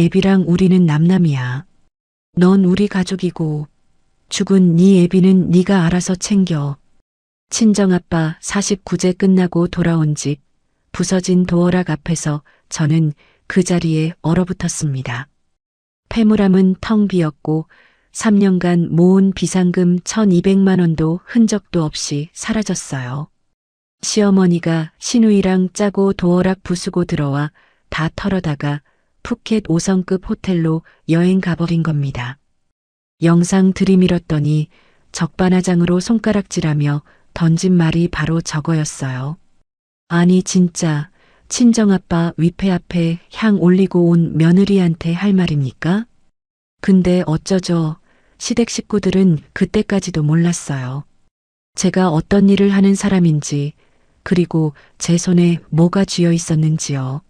애비랑 우리는 남남이야. 넌 우리 가족이고 죽은 네 애비는 네가 알아서 챙겨. 친정아빠 49제 끝나고 돌아온 집 부서진 도어락 앞에서 저는 그 자리에 얼어붙었습니다. 폐물함은 텅 비었고 3년간 모은 비상금 1200만 원도 흔적도 없이 사라졌어요. 시어머니가 시누이랑 짜고 도어락 부수고 들어와 다 털어다가 푸켓 5성급 호텔로 여행 가버린 겁니다. 영상 들이밀었더니 적반하장으로 손가락질하며 던진 말이 바로 저거였어요. 아니 진짜 친정아빠 위패 앞에 향 올리고 온 며느리한테 할 말입니까? 근데 어쩌죠. 시댁 식구들은 그때까지도 몰랐어요. 제가 어떤 일을 하는 사람인지, 그리고 제 손에 뭐가 쥐어 있었는지요.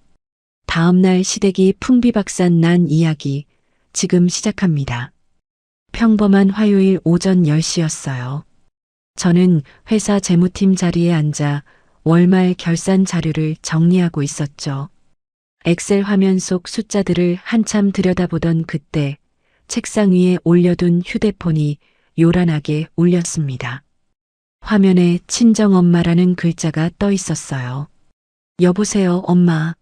다음날 시댁이 풍비박산 난 이야기 지금 시작합니다. 평범한 화요일 오전 10시였어요. 저는 회사 재무팀 자리에 앉아 월말 결산 자료를 정리하고 있었죠. 엑셀 화면 속 숫자들을 한참 들여다보던 그때 책상 위에 올려둔 휴대폰이 요란하게 울렸습니다. 화면에 친정엄마라는 글자가 떠 있었어요. 여보세요, 엄마.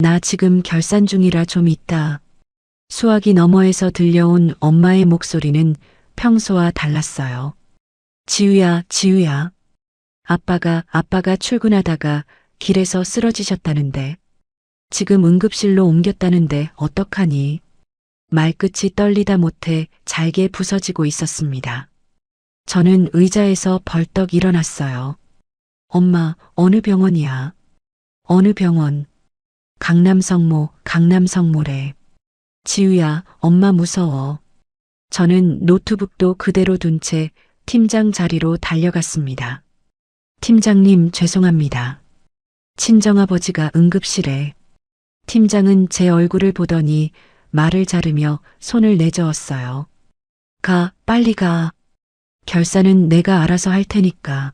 나 지금 결산 중이라 좀 이따. 수화기 너머에서 들려온 엄마의 목소리는 평소와 달랐어요. 지우야, 지우야. 아빠가 출근하다가 길에서 쓰러지셨다는데. 지금 응급실로 옮겼다는데 어떡하니? 말끝이 떨리다 못해 잘게 부서지고 있었습니다. 저는 의자에서 벌떡 일어났어요. 엄마, 어느 병원이야? 어느 병원? 강남성모래. 지우야, 엄마 무서워. 저는 노트북도 그대로 둔 채 팀장 자리로 달려갔습니다. 팀장님, 죄송합니다. 친정아버지가 응급실에. 팀장은 제 얼굴을 보더니 말을 자르며 손을 내저었어요. 가, 빨리 가. 결산은 내가 알아서 할 테니까.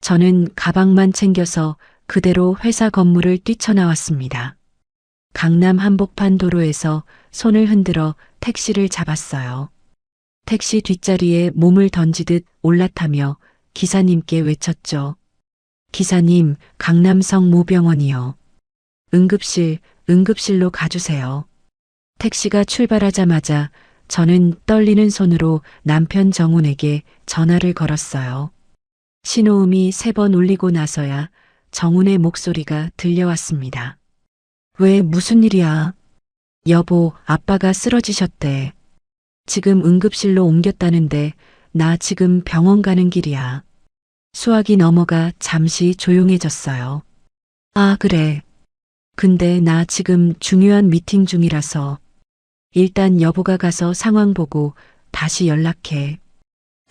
저는 가방만 챙겨서 그대로 회사 건물을 뛰쳐나왔습니다. 강남 한복판 도로에서 손을 흔들어 택시를 잡았어요. 택시 뒷자리에 몸을 던지듯 올라타며 기사님께 외쳤죠. 기사님, 강남성 모병원이요. 응급실로 가주세요. 택시가 출발하자마자 저는 떨리는 손으로 남편 정훈에게 전화를 걸었어요. 신호음이 3번 울리고 나서야 정훈의 목소리가 들려왔습니다. 왜, 무슨 일이야? 여보, 아빠가 쓰러지셨대. 지금 응급실로 옮겼다는데 나 지금 병원 가는 길이야. 수화기 너머가 잠시 조용해졌어요. 아, 그래. 근데 나 지금 중요한 미팅 중이라서 일단 여보가 가서 상황 보고 다시 연락해.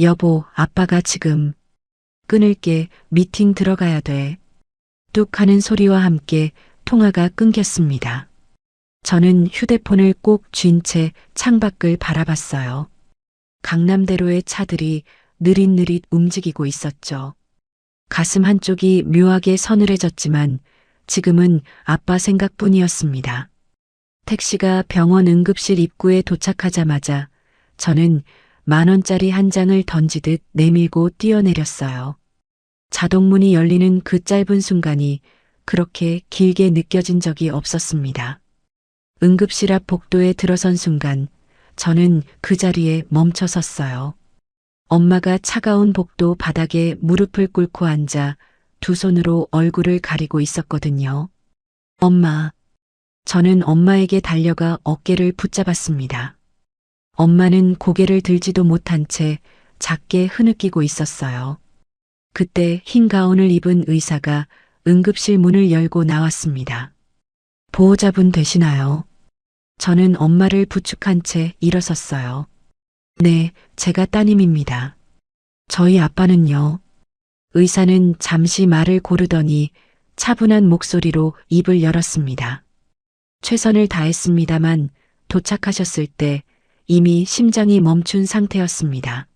여보, 아빠가 지금. 끊을게. 미팅 들어가야 돼. 뚝 하는 소리와 함께 통화가 끊겼습니다. 저는 휴대폰을 꼭 쥔 채 창밖을 바라봤어요. 강남대로의 차들이 느릿느릿 움직이고 있었죠. 가슴 한쪽이 묘하게 서늘해졌지만 지금은 아빠 생각뿐이었습니다. 택시가 병원 응급실 입구에 도착하자마자 저는 10,000원짜리 한 장을 던지듯 내밀고 뛰어내렸어요. 자동문이 열리는 그 짧은 순간이 그렇게 길게 느껴진 적이 없었습니다. 응급실 앞 복도에 들어선 순간 저는 그 자리에 멈춰 섰어요. 엄마가 차가운 복도 바닥에 무릎을 꿇고 앉아 두 손으로 얼굴을 가리고 있었거든요. 엄마. 저는 엄마에게 달려가 어깨를 붙잡았습니다. 엄마는 고개를 들지도 못한 채 작게 흐느끼고 있었어요. 그때 흰 가운을 입은 의사가 응급실 문을 열고 나왔습니다. 보호자분 되시나요? 저는 엄마를 부축한 채 일어섰어요. 네, 제가 따님입니다. 저희 아빠는요? 의사는 잠시 말을 고르더니 차분한 목소리로 입을 열었습니다. 최선을 다했습니다만 도착하셨을 때 이미 심장이 멈춘 상태였습니다.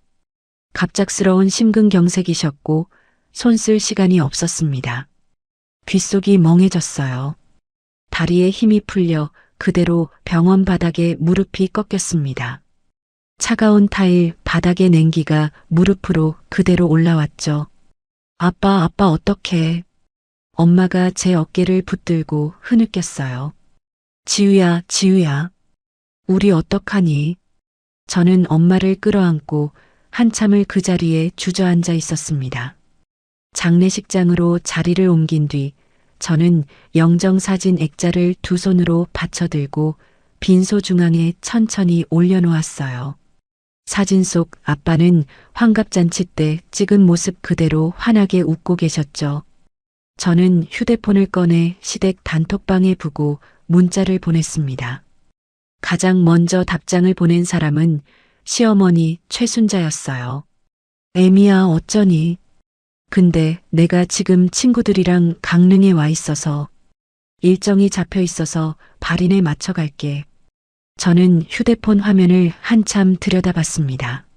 갑작스러운 심근경색이셨고 손 쓸 시간이 없었습니다. 귓속이 멍해졌어요. 다리에 힘이 풀려 그대로 병원 바닥에 무릎이 꺾였습니다. 차가운 타일 바닥의 냉기가 무릎으로 그대로 올라왔죠. 아빠 어떡해. 엄마가 제 어깨를 붙들고 흐느꼈어요. 지우야. 우리 어떡하니? 저는 엄마를 끌어안고 한참을 그 자리에 주저앉아 있었습니다. 장례식장으로 자리를 옮긴 뒤 저는 영정사진 액자를 두 손으로 받쳐들고 빈소 중앙에 천천히 올려놓았어요. 사진 속 아빠는 환갑잔치 때 찍은 모습 그대로 환하게 웃고 계셨죠. 저는 휴대폰을 꺼내 시댁 단톡방에 부고 문자를 보냈습니다. 가장 먼저 답장을 보낸 사람은 시어머니 최순자였어요. 애미야 어쩌니? 근데 내가 지금 친구들이랑 강릉에 와 있어서 일정이 잡혀 있어서 발인에 맞춰 갈게. 저는 휴대폰 화면을 한참 들여다봤습니다.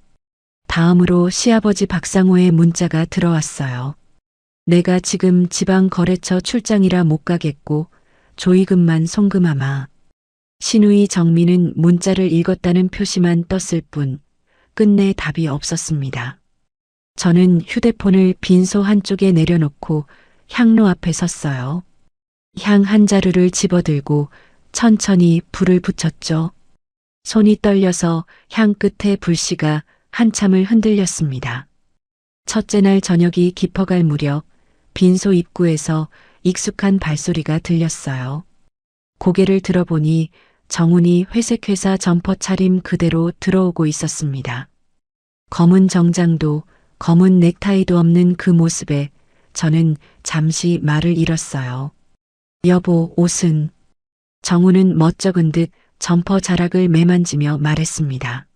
다음으로 시아버지 박상호의 문자가 들어왔어요. 내가 지금 지방 거래처 출장이라 못 가겠고 조이금만 송금하마. 시누이 정민은 문자를 읽었다는 표시만 떴을 뿐 끝내 답이 없었습니다. 저는 휴대폰을 빈소 한쪽에 내려놓고 향로 앞에 섰어요. 향 한 자루를 집어들고 천천히 불을 붙였죠. 손이 떨려서 향 끝에 불씨가 한참을 흔들렸습니다. 첫째 날 저녁이 깊어갈 무렵 빈소 입구에서 익숙한 발소리가 들렸어요. 고개를 들어보니 정훈이 회색 회사 점퍼 차림 그대로 들어오고 있었습니다. 검은 정장도 검은 넥타이도 없는 그 모습에 저는 잠시 말을 잃었어요. 여보, 옷은? 정훈은 멋쩍은 듯 점퍼 자락을 매만지며 말했습니다.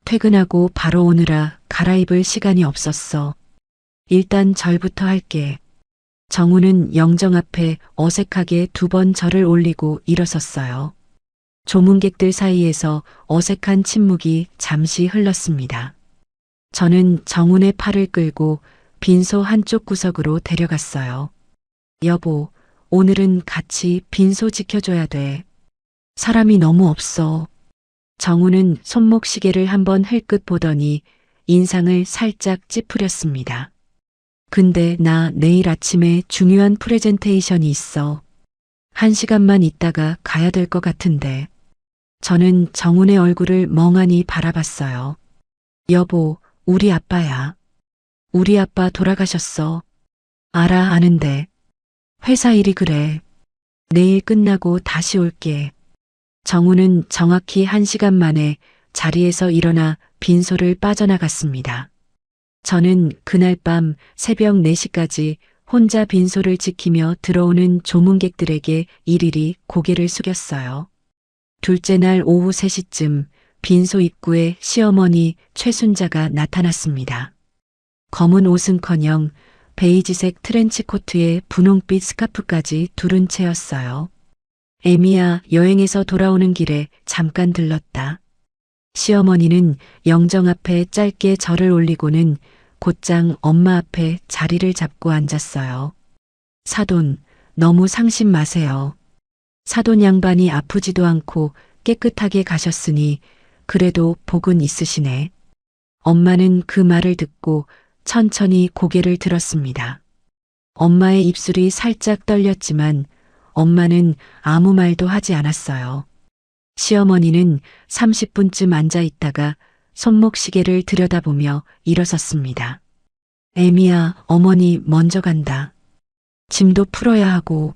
퇴근하고 바로 오느라 갈아입을 시간이 없었어. 일단 절부터 할게. 정훈은 영정 앞에 어색하게 두 번 절을 올리고 일어섰어요. 조문객들 사이에서 어색한 침묵이 잠시 흘렀습니다. 저는 정훈의 팔을 끌고 빈소 한쪽 구석으로 데려갔어요. 여보, 오늘은 같이 빈소 지켜줘야 돼. 사람이 너무 없어. 정훈은 손목 시계를 한번 흘끗 보더니 인상을 살짝 찌푸렸습니다. 근데 나 내일 아침에 중요한 프레젠테이션이 있어. 1시간만 있다가 가야 될 것 같은데. 저는 정훈의 얼굴을 멍하니 바라봤어요. 여보, 우리 아빠야. 우리 아빠 돌아가셨어. 알아, 아는데. 회사 일이 그래. 내일 끝나고 다시 올게. 정훈은 정확히 1시간 만에 자리에서 일어나 빈소를 빠져나갔습니다. 저는 그날 밤 새벽 4시까지 혼자 빈소를 지키며 들어오는 조문객들에게 일일이 고개를 숙였어요. 둘째 날 오후 3시쯤 빈소 입구에 시어머니 최순자가 나타났습니다. 검은 옷은커녕 베이지색 트렌치코트에 분홍빛 스카프까지 두른 채였어요. 애미야, 여행에서 돌아오는 길에 잠깐 들렀다. 시어머니는 영정 앞에 짧게 절을 올리고는 곧장 엄마 앞에 자리를 잡고 앉았어요. 사돈, 너무 상심 마세요. 사돈 양반이 아프지도 않고 깨끗하게 가셨으니 그래도 복은 있으시네. 엄마는 그 말을 듣고 천천히 고개를 들었습니다. 엄마의 입술이 살짝 떨렸지만 엄마는 아무 말도 하지 않았어요. 시어머니는 30분쯤 앉아 있다가 손목 시계를 들여다보며 일어섰습니다. 애미야, 어머니 먼저 간다. 짐도 풀어야 하고.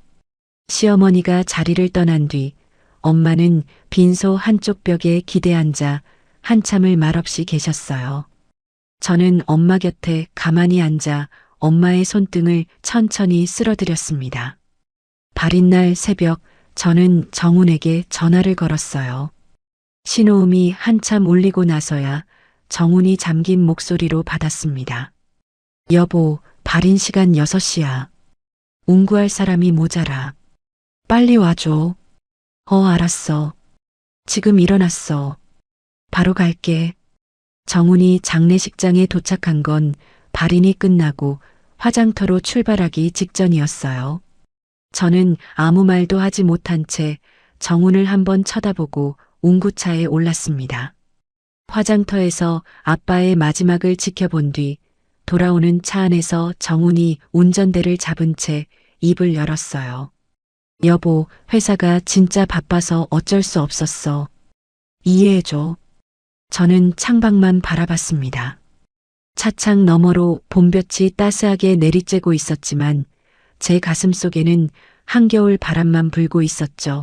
시어머니가 자리를 떠난 뒤 엄마는 빈소 한쪽 벽에 기대 앉아 한참을 말없이 계셨어요. 저는 엄마 곁에 가만히 앉아 엄마의 손등을 천천히 쓸어드렸습니다. 발인날 새벽 저는 정훈에게 전화를 걸었어요. 신호음이 한참 울리고 나서야 정훈이 잠긴 목소리로 받았습니다. 여보, 발인 시간 6시야. 운구할 사람이 모자라. 빨리 와줘. 알았어. 지금 일어났어. 바로 갈게. 정훈이 장례식장에 도착한 건 발인이 끝나고 화장터로 출발하기 직전이었어요. 저는 아무 말도 하지 못한 채 정훈을 한번 쳐다보고 웅구차에 올랐습니다. 화장터에서 아빠의 마지막을 지켜본 뒤 돌아오는 차 안에서 정훈이 운전대를 잡은 채 입을 열었어요. 여보, 회사가 진짜 바빠서 어쩔 수 없었어. 이해해줘. 저는 창밖만 바라봤습니다. 차창 너머로 봄볕이 따스하게 내리쬐고 있었지만 제 가슴 속에는 한겨울 바람만 불고 있었죠.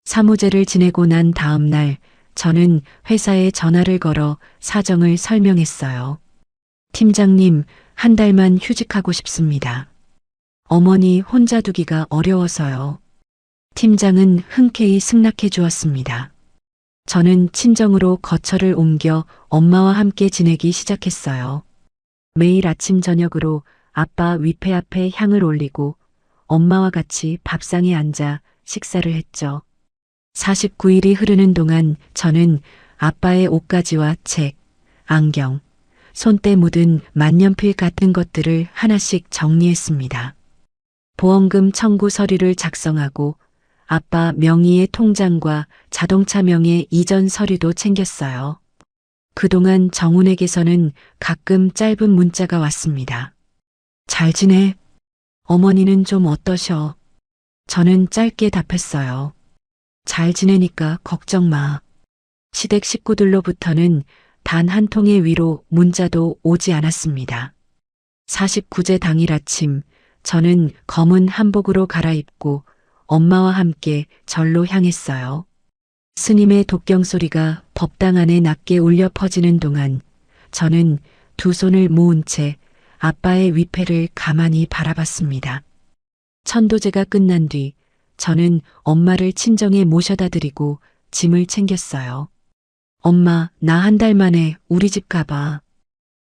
사무제를 지내고 난 다음 날 저는 회사에 전화를 걸어 사정을 설명했어요. 팀장님, 한 달만 휴직하고 싶습니다. 어머니 혼자 두기가 어려워서요. 팀장은 흔쾌히 승낙해 주었습니다. 저는 친정으로 거처를 옮겨 엄마와 함께 지내기 시작했어요. 매일 아침 저녁으로 아빠 위패 앞에 향을 올리고 엄마와 같이 밥상에 앉아 식사를 했죠. 49일이 흐르는 동안 저는 아빠의 옷가지와 책, 안경, 손때 묻은 만년필 같은 것들을 하나씩 정리했습니다. 보험금 청구 서류를 작성하고 아빠 명의의 통장과 자동차 명의 이전 서류도 챙겼어요. 그동안 정훈에게서는 가끔 짧은 문자가 왔습니다. 잘 지내? 어머니는 좀 어떠셔? 저는 짧게 답했어요. 잘 지내니까 걱정 마. 시댁 식구들로부터는 단 한 통의 위로 문자도 오지 않았습니다. 49제 당일 아침 저는 검은 한복으로 갈아입고 엄마와 함께 절로 향했어요. 스님의 독경 소리가 법당 안에 낮게 울려 퍼지는 동안 저는 두 손을 모은 채 아빠의 위패를 가만히 바라봤습니다. 천도제가 끝난 뒤 저는 엄마를 친정에 모셔다 드리고 짐을 챙겼어요. 엄마, 나 한 달 만에 우리 집 가봐.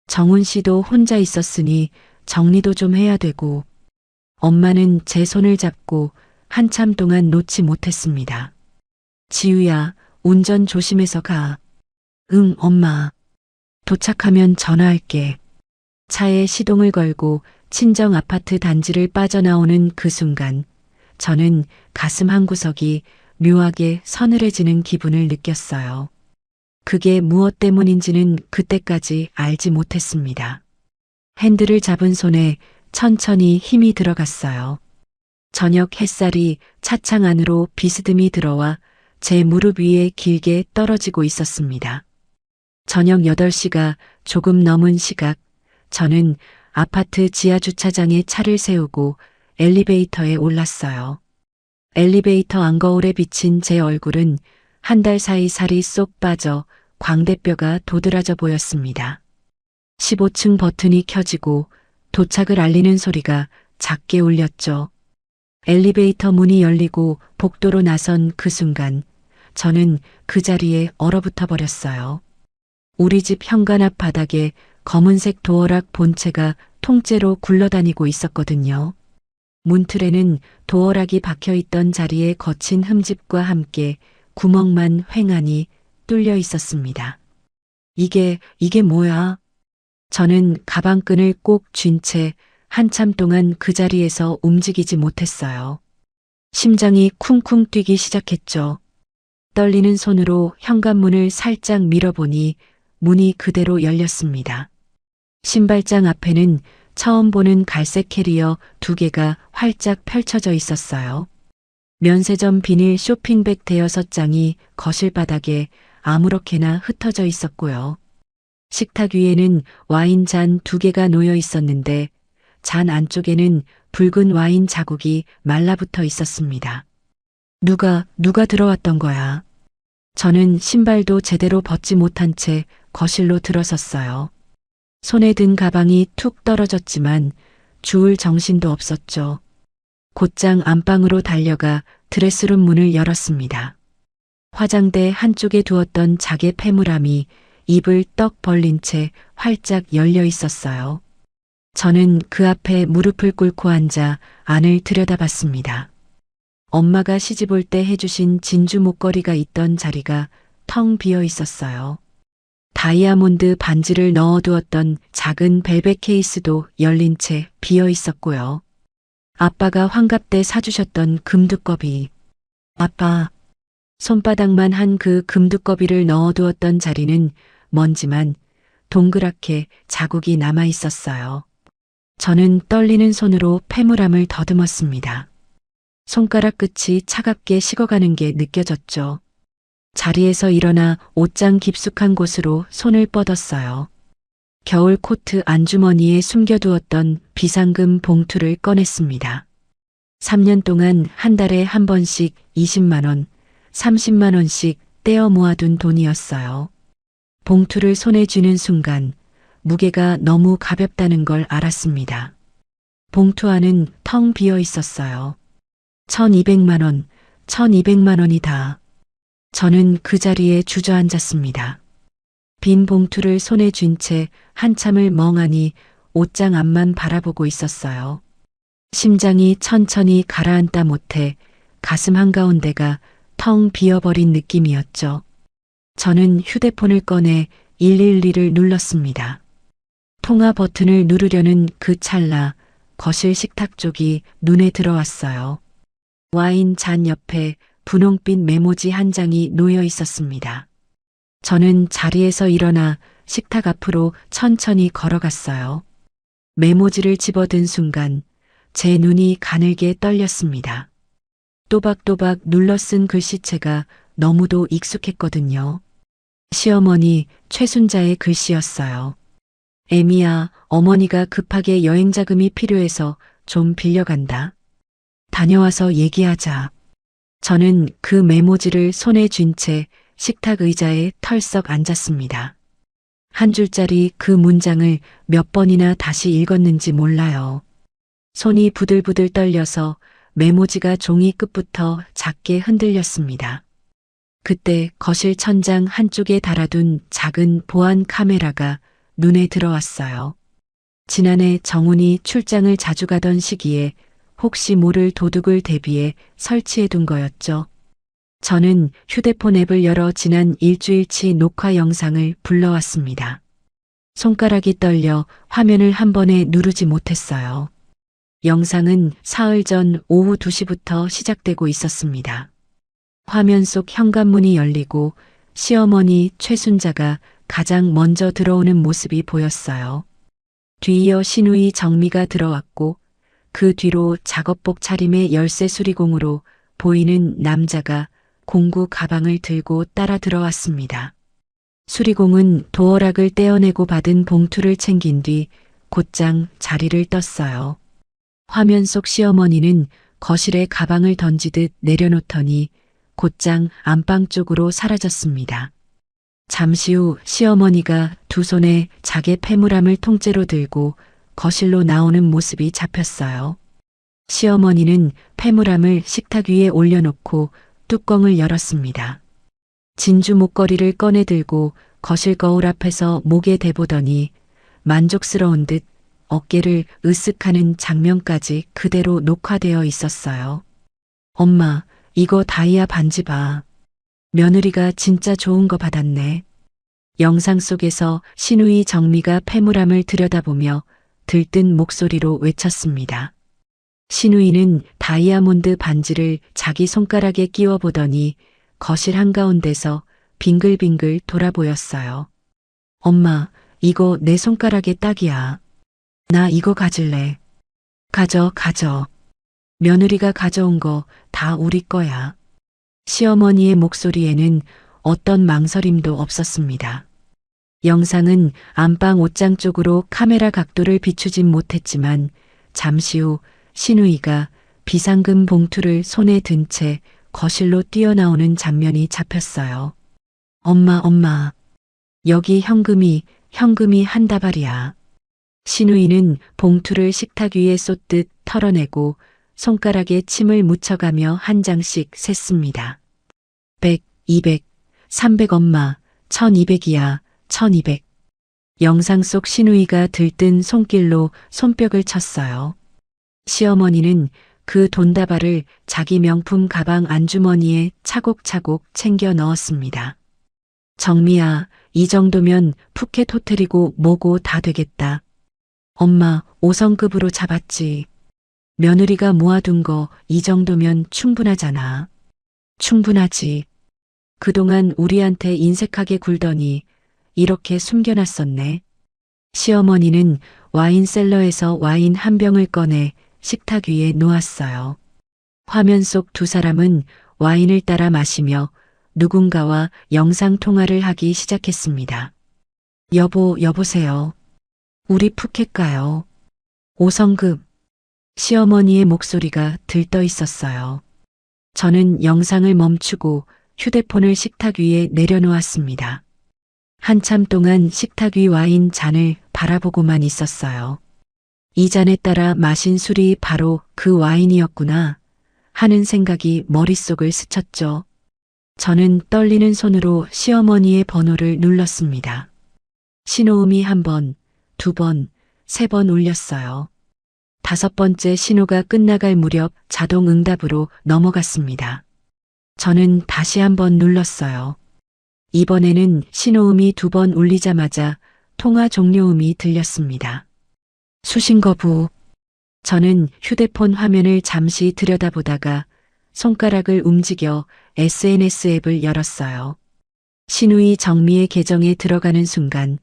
정훈 씨도 혼자 있었으니 정리도 좀 해야 되고. 엄마는 제 손을 잡고 한참 동안 놓지 못했습니다. 지우야, 운전 조심해서 가. 응, 엄마. 도착하면 전화할게. 차에 시동을 걸고 친정 아파트 단지를 빠져나오는 그 순간 저는 가슴 한구석이 묘하게 서늘해지는 기분을 느꼈어요. 그게 무엇 때문인지는 그때까지 알지 못했습니다. 핸들을 잡은 손에 천천히 힘이 들어갔어요. 저녁 햇살이 차창 안으로 비스듬히 들어와 제 무릎 위에 길게 떨어지고 있었습니다. 저녁 8시가 조금 넘은 시각, 저는 아파트 지하 주차장에 차를 세우고 엘리베이터에 올랐어요. 엘리베이터 안거울에 비친 제 얼굴은 한 달 사이 살이 쏙 빠져 광대뼈가 도드라져 보였습니다. 15층 버튼이 켜지고 도착을 알리는 소리가 작게 울렸죠. 엘리베이터 문이 열리고 복도로 나선 그 순간 저는 그 자리에 얼어붙어 버렸어요. 우리 집 현관 앞 바닥에 검은색 도어락 본체가 통째로 굴러다니고 있었거든요. 문틀에는 도어락이 박혀있던 자리에 거친 흠집과 함께 구멍만 휑하니 뚫려 있었습니다. 이게 뭐야? 저는 가방끈을 꼭 쥔 채 한참 동안 그 자리에서 움직이지 못했어요. 심장이 쿵쿵 뛰기 시작했죠. 떨리는 손으로 현관문을 살짝 밀어보니 문이 그대로 열렸습니다. 신발장 앞에는 처음 보는 갈색 캐리어 2개가 활짝 펼쳐져 있었어요. 면세점 비닐 쇼핑백 6장이 거실 바닥에 아무렇게나 흩어져 있었고요. 식탁 위에는 와인잔 2개가 놓여 있었는데 잔 안쪽에는 붉은 와인 자국이 말라붙어 있었습니다. 누가 들어왔던 거야? 저는 신발도 제대로 벗지 못한 채 거실로 들어섰어요. 손에 든 가방이 툭 떨어졌지만 주울 정신도 없었죠. 곧장 안방으로 달려가 드레스룸 문을 열었습니다. 화장대 한쪽에 두었던 자개 패물함이 입을 떡 벌린 채 활짝 열려 있었어요. 저는 그 앞에 무릎을 꿇고 앉아 안을 들여다봤습니다. 엄마가 시집올 때 해주신 진주 목걸이가 있던 자리가 텅 비어 있었어요. 다이아몬드 반지를 넣어두었던 작은 벨벳 케이스도 열린 채 비어 있었고요. 아빠가 환갑 때 사주셨던 금두꺼비. 아빠, 손바닥만 한 그 금두꺼비를 넣어두었던 자리는 먼지만 동그랗게 자국이 남아 있었어요. 저는 떨리는 손으로 패물함을 더듬었습니다. 손가락 끝이 차갑게 식어가는 게 느껴졌죠. 자리에서 일어나 옷장 깊숙한 곳으로 손을 뻗었어요. 겨울 코트 안주머니에 숨겨두었던 비상금 봉투를 꺼냈습니다. 3년 동안 한 달에 한 번씩 20만 원, 30만 원씩 떼어 모아둔 돈이었어요. 봉투를 손에 쥐는 순간 무게가 너무 가볍다는 걸 알았습니다. 봉투 안은 텅 비어 있었어요. 1200만 원, 1200만 원이다. 저는 그 자리에 주저앉았습니다. 빈 봉투를 손에 쥔 채 한참을 멍하니 옷장 앞만 바라보고 있었어요. 심장이 천천히 가라앉다 못해 가슴 한가운데가 텅 비어버린 느낌이었죠. 저는 휴대폰을 꺼내 112를 눌렀습니다. 통화 버튼을 누르려는 그 찰나 거실 식탁 쪽이 눈에 들어왔어요. 와인 잔 옆에 분홍빛 메모지 한 장이 놓여 있었습니다. 저는 자리에서 일어나 식탁 앞으로 천천히 걸어갔어요. 메모지를 집어든 순간 제 눈이 가늘게 떨렸습니다. 또박또박 눌러 쓴 글씨체가 너무도 익숙했거든요. 시어머니 최순자의 글씨였어요. 애미야, 어머니가 급하게 여행 자금이 필요해서 좀 빌려간다. 다녀와서 얘기하자. 저는 그 메모지를 손에 쥔 채 식탁 의자에 털썩 앉았습니다. 한 줄짜리 그 문장을 몇 번이나 다시 읽었는지 몰라요. 손이 부들부들 떨려서 메모지가 종이 끝부터 작게 흔들렸습니다. 그때 거실 천장 한쪽에 달아둔 작은 보안 카메라가 눈에 들어왔어요. 지난해 정훈이 출장을 자주 가던 시기에 혹시 모를 도둑을 대비해 설치해둔 거였죠. 저는 휴대폰 앱을 열어 지난 일주일치 녹화 영상을 불러왔습니다. 손가락이 떨려 화면을 한 번에 누르지 못했어요. 영상은 사흘 전 오후 2시부터 시작되고 있었습니다. 화면 속 현관문이 열리고 시어머니 최순자가 가장 먼저 들어오는 모습이 보였어요. 뒤이어 시누이 정미가 들어왔고 그 뒤로 작업복 차림의 열쇠 수리공으로 보이는 남자가 공구 가방을 들고 따라 들어왔습니다. 수리공은 도어락을 떼어내고 받은 봉투를 챙긴 뒤 곧장 자리를 떴어요. 화면 속 시어머니는 거실에 가방을 던지듯 내려놓더니 곧장 안방 쪽으로 사라졌습니다. 잠시 후 시어머니가 두 손에 자개 패물함을 통째로 들고 거실로 나오는 모습이 잡혔어요. 시어머니는 패물함을 식탁 위에 올려놓고 뚜껑을 열었습니다. 진주 목걸이를 꺼내 들고 거실 거울 앞에서 목에 대보더니 만족스러운 듯 어깨를 으쓱하는 장면까지 그대로 녹화되어 있었어요. 엄마, 이거 다이아 반지 봐. 며느리가 진짜 좋은 거 받았네. 영상 속에서 시누이 정미가 패물함을 들여다보며 들뜬 목소리로 외쳤습니다. 시누이는 다이아몬드 반지를 자기 손가락에 끼워 보더니 거실 한가운데서 빙글빙글 돌아보였어요. 엄마, 이거 내 손가락에 딱이야. 나 이거 가질래. 가져. 며느리가 가져온 거 다 우리 거야. 시어머니의 목소리에는 어떤 망설임도 없었습니다. 영상은 안방 옷장 쪽으로 카메라 각도를 비추진 못했지만 잠시 후 시누이가 비상금 봉투를 손에 든 채 거실로 뛰어나오는 장면이 잡혔어요. 엄마. 여기 현금이 한 다발이야. 시누이는 봉투를 식탁 위에 쏟듯 털어내고 손가락에 침을 묻혀가며 한 장씩 셌습니다. 100, 200, 300 엄마, 1200이야, 1200. 영상 속 시누이가 들뜬 손길로 손뼉을 쳤어요. 시어머니는 그 돈다발을 자기 명품 가방 안주머니에 차곡차곡 챙겨 넣었습니다. 정미야, 이 정도면 푸켓 호텔이고 뭐고 다 되겠다. 엄마, 5성급으로 잡았지. 며느리가 모아둔 거 이 정도면 충분하잖아. 충분하지. 그동안 우리한테 인색하게 굴더니 이렇게 숨겨놨었네. 시어머니는 와인 셀러에서 와인 한 병을 꺼내 식탁 위에 놓았어요. 화면 속 두 사람은 와인을 따라 마시며 누군가와 영상통화를 하기 시작했습니다. 여보세요. 우리 푸켓 가요. 5성급. 시어머니의 목소리가 들떠 있었어요. 저는 영상을 멈추고 휴대폰을 식탁 위에 내려놓았습니다. 한참 동안 식탁 위 와인 잔을 바라보고만 있었어요. 이 잔에 따라 마신 술이 바로 그 와인이었구나 하는 생각이 머릿속을 스쳤죠. 저는 떨리는 손으로 시어머니의 번호를 눌렀습니다. 신호음이 한 번, 두 번, 세 번 울렸어요. 다섯 번째 신호가 끝나갈 무렵 자동 응답으로 넘어갔습니다. 저는 다시 한 번 눌렀어요. 이번에는 신호음이 두 번 울리자마자 통화 종료음이 들렸습니다. 수신 거부. 저는 휴대폰 화면을 잠시 들여다보다가 손가락을 움직여 SNS 앱을 열었어요. 신우이 정미의 계정에 들어가는 순간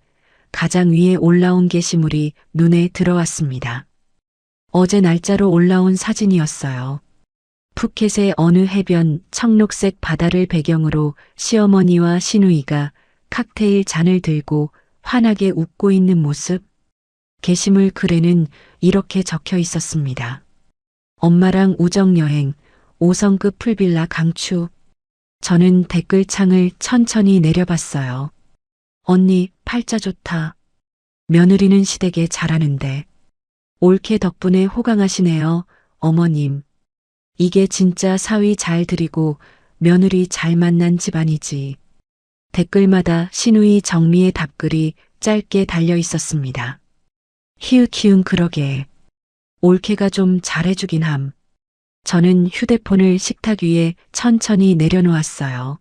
가장 위에 올라온 게시물이 눈에 들어왔습니다. 어제 날짜로 올라온 사진이었어요. 푸켓의 어느 해변 청록색 바다를 배경으로 시어머니와 시누이가 칵테일 잔을 들고 환하게 웃고 있는 모습. 게시물 글에는 이렇게 적혀 있었습니다. 엄마랑 우정여행, 5성급 풀빌라 강추. 저는 댓글창을 천천히 내려봤어요. 언니, 팔자 좋다. 며느리는 시댁에 잘하는데. 올케 덕분에 호강하시네요, 어머님. 이게 진짜 사위 잘 드리고 며느리 잘 만난 집안이지. 댓글마다 시누이 정미의 답글이 짧게 달려 있었습니다. 히읗히읗 그러게. 올케가 좀 잘해주긴 함. 저는 휴대폰을 식탁 위에 천천히 내려놓았어요.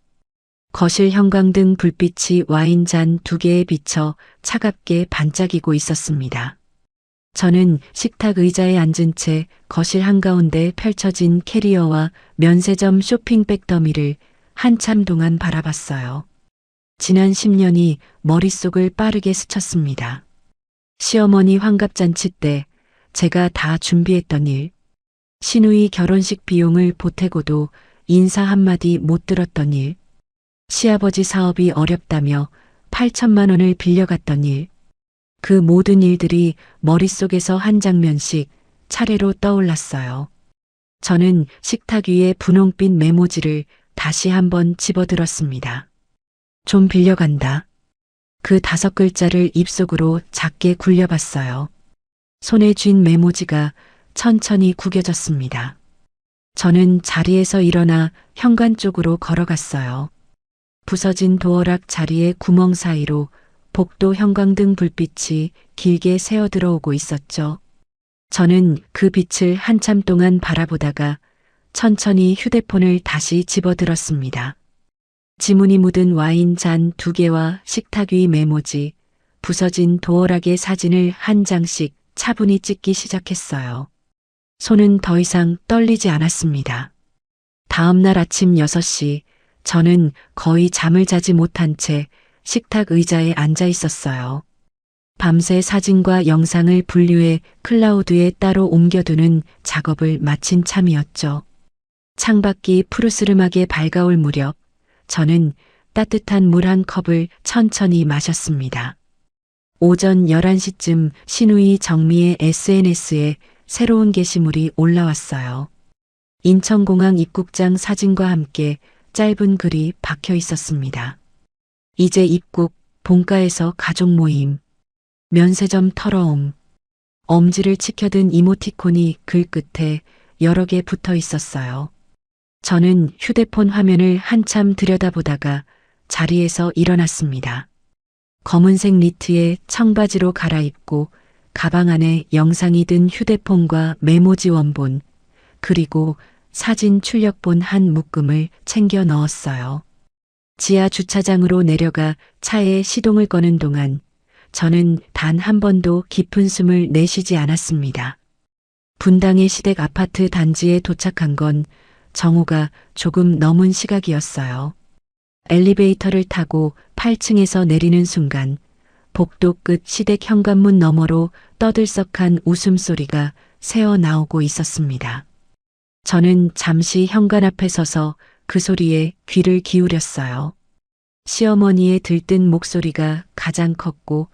거실 형광등 불빛이 와인잔 두 개에 비쳐 차갑게 반짝이고 있었습니다. 저는 식탁 의자에 앉은 채 거실 한가운데 펼쳐진 캐리어와 면세점 쇼핑백 더미를 한참 동안 바라봤어요. 지난 10년이 머릿속을 빠르게 스쳤습니다. 시어머니 환갑잔치 때 제가 다 준비했던 일, 시누이 결혼식 비용을 보태고도 인사 한마디 못 들었던 일, 시아버지 사업이 어렵다며 8천만 원을 빌려갔던 일, 그 모든 일들이 머릿속에서 한 장면씩 차례로 떠올랐어요. 저는 식탁 위에 분홍빛 메모지를 다시 한번 집어들었습니다. 좀 빌려간다. 그 5글자를 입속으로 작게 굴려봤어요. 손에 쥔 메모지가 천천히 구겨졌습니다. 저는 자리에서 일어나 현관 쪽으로 걸어갔어요. 부서진 도어락 자리의 구멍 사이로 복도 형광등 불빛이 길게 새어 들어오고 있었죠. 저는 그 빛을 한참 동안 바라보다가 천천히 휴대폰을 다시 집어들었습니다. 지문이 묻은 와인 잔 2개와 식탁 위 메모지, 부서진 도어락의 사진을 한 장씩 차분히 찍기 시작했어요. 손은 더 이상 떨리지 않았습니다. 다음 날 아침 6시, 저는 거의 잠을 자지 못한 채 식탁 의자에 앉아 있었어요. 밤새 사진과 영상을 분류해 클라우드에 따로 옮겨두는 작업을 마친 참이었죠. 창밖이 푸르스름하게 밝아올 무렵 저는 따뜻한 물 한 컵을 천천히 마셨습니다. 오전 11시쯤 시누이 정미의 SNS에 새로운 게시물이 올라왔어요. 인천공항 입국장 사진과 함께 짧은 글이 박혀 있었습니다. 이제 입국, 본가에서 가족 모임, 면세점 털어옴, 엄지를 치켜든 이모티콘이 글 끝에 여러 개 붙어 있었어요. 저는 휴대폰 화면을 한참 들여다보다가 자리에서 일어났습니다. 검은색 니트에 청바지로 갈아입고 가방 안에 영상이 든 휴대폰과 메모지 원본, 그리고 사진 출력본 한 묶음을 챙겨 넣었어요. 지하 주차장으로 내려가 차에 시동을 거는 동안 저는 단 한 번도 깊은 숨을 내쉬지 않았습니다. 분당의 시댁 아파트 단지에 도착한 건 정오가 조금 넘은 시각이었어요. 엘리베이터를 타고 8층에서 내리는 순간 복도 끝 시댁 현관문 너머로 떠들썩한 웃음소리가 새어 나오고 있었습니다. 저는 잠시 현관 앞에 서서 그 소리에 귀를 기울였어요. 시어머니의 들뜬 목소리가 가장 컸고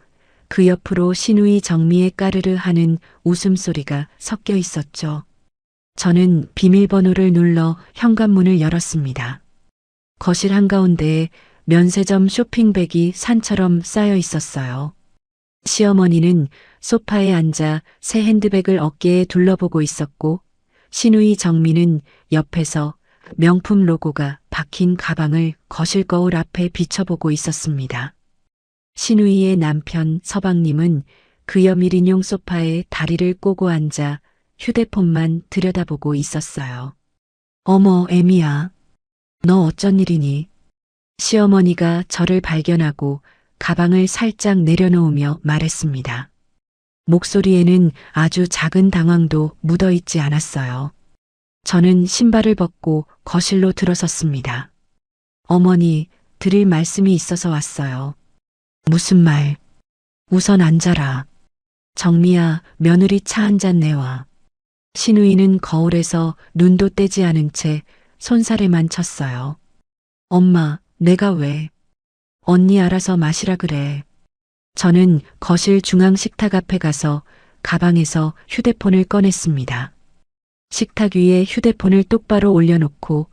그 옆으로 시누이 정미의 까르르 하는 웃음소리가 섞여 있었죠. 저는 비밀번호를 눌러 현관문을 열었습니다. 거실 한가운데에 면세점 쇼핑백이 산처럼 쌓여 있었어요. 시어머니는 소파에 앉아 새 핸드백을 어깨에 둘러보고 있었고 시누이 정미는 옆에서 명품 로고가 박힌 가방을 거실 거울 앞에 비춰보고 있었습니다. 시누이의 남편 서방님은 그여 밀인용 소파에 다리를 꼬고 앉아 휴대폰만 들여다보고 있었어요. 어머, 애미야. 너 어쩐 일이니? 시어머니가 저를 발견하고 가방을 살짝 내려놓으며 말했습니다. 목소리에는 아주 작은 당황도 묻어있지 않았어요. 저는 신발을 벗고 거실로 들어섰습니다. 어머니, 드릴 말씀이 있어서 왔어요. 무슨 말? 우선 앉아라. 정미야, 며느리 차 한 잔 내와. 시누이는 거울에서 눈도 떼지 않은 채 손사래만 쳤어요. 엄마, 내가 왜? 언니 알아서 마시라 그래. 저는 거실 중앙 식탁 앞에 가서 가방에서 휴대폰을 꺼냈습니다. 식탁 위에 휴대폰을 똑바로 올려놓고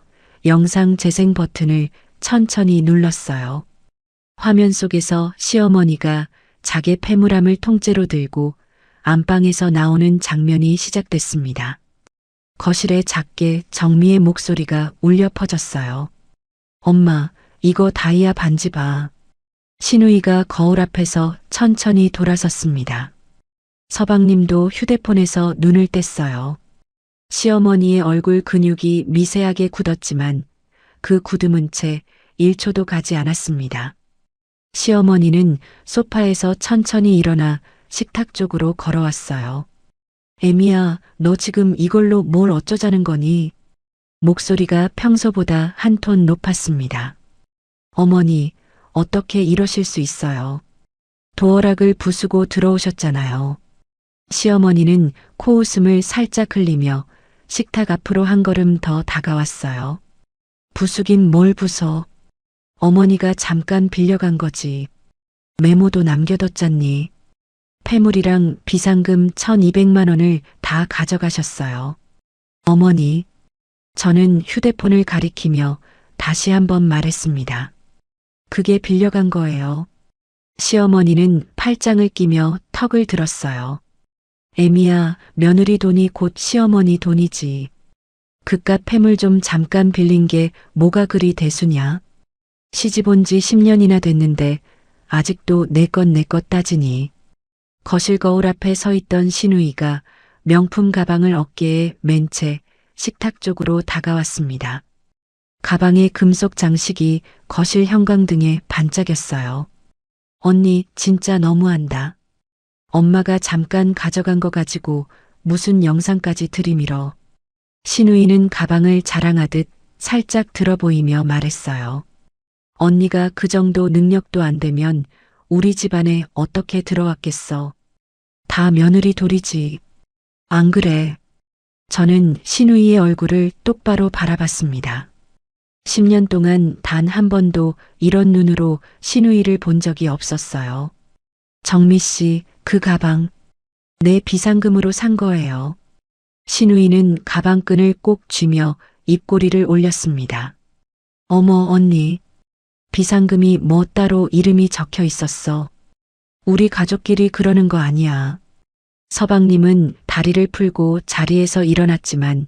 영상 재생 버튼을 천천히 눌렀어요. 화면 속에서 시어머니가 자개 패물함을 통째로 들고 안방에서 나오는 장면이 시작됐습니다. 거실에 작게 정미의 목소리가 울려 퍼졌어요. 엄마, 이거 다이아 반지 봐. 시누이가 거울 앞에서 천천히 돌아섰습니다. 서방님도 휴대폰에서 눈을 뗐어요. 시어머니의 얼굴 근육이 미세하게 굳었지만 그 굳음은 채 1초도 가지 않았습니다. 시어머니는 소파에서 천천히 일어나 식탁 쪽으로 걸어왔어요. 애미야, 너 지금 이걸로 뭘 어쩌자는 거니? 목소리가 평소보다 한 톤 높았습니다. 어머니, 어떻게 이러실 수 있어요? 도어락을 부수고 들어오셨잖아요. 시어머니는 코웃음을 살짝 흘리며 식탁 앞으로 한 걸음 더 다가왔어요. 부수긴 뭘 부숴. 어머니가 잠깐 빌려간 거지. 메모도 남겨뒀잖니. 폐물이랑 비상금 1,200만 원을 다 가져가셨어요. 어머니, 저는 휴대폰을 가리키며 다시 한번 말했습니다. 그게 빌려간 거예요. 시어머니는 팔짱을 끼며 턱을 들었어요. 애미야, 며느리 돈이 곧 시어머니 돈이지. 그깟 폐물 좀 잠깐 빌린 게 뭐가 그리 대수냐? 시집 온 지 10년이나 됐는데 아직도 내 것 따지니. 거실 거울 앞에 서 있던 시누이가 명품 가방을 어깨에 맨 채 식탁 쪽으로 다가왔습니다. 가방의 금속 장식이 거실 형광등에 반짝였어요. 언니, 진짜 너무한다. 엄마가 잠깐 가져간 거 가지고 무슨 영상까지 들이밀어. 시누이는 가방을 자랑하듯 살짝 들어 보이며 말했어요. 언니가 그 정도 능력도 안 되면 우리 집안에 어떻게 들어왔겠어. 다 며느리 도리지. 안 그래. 저는 시누이의 얼굴을 똑바로 바라봤습니다. 10년 동안 단 한 번도 이런 눈으로 시누이를 본 적이 없었어요. 정미 씨, 그 가방 내 비상금으로 산 거예요. 시누이는 가방끈을 꼭 쥐며 입꼬리를 올렸습니다. 어머, 언니. 비상금이 뭐 따로 이름이 적혀 있었어. 우리 가족끼리 그러는 거 아니야. 서방님은 다리를 풀고 자리에서 일어났지만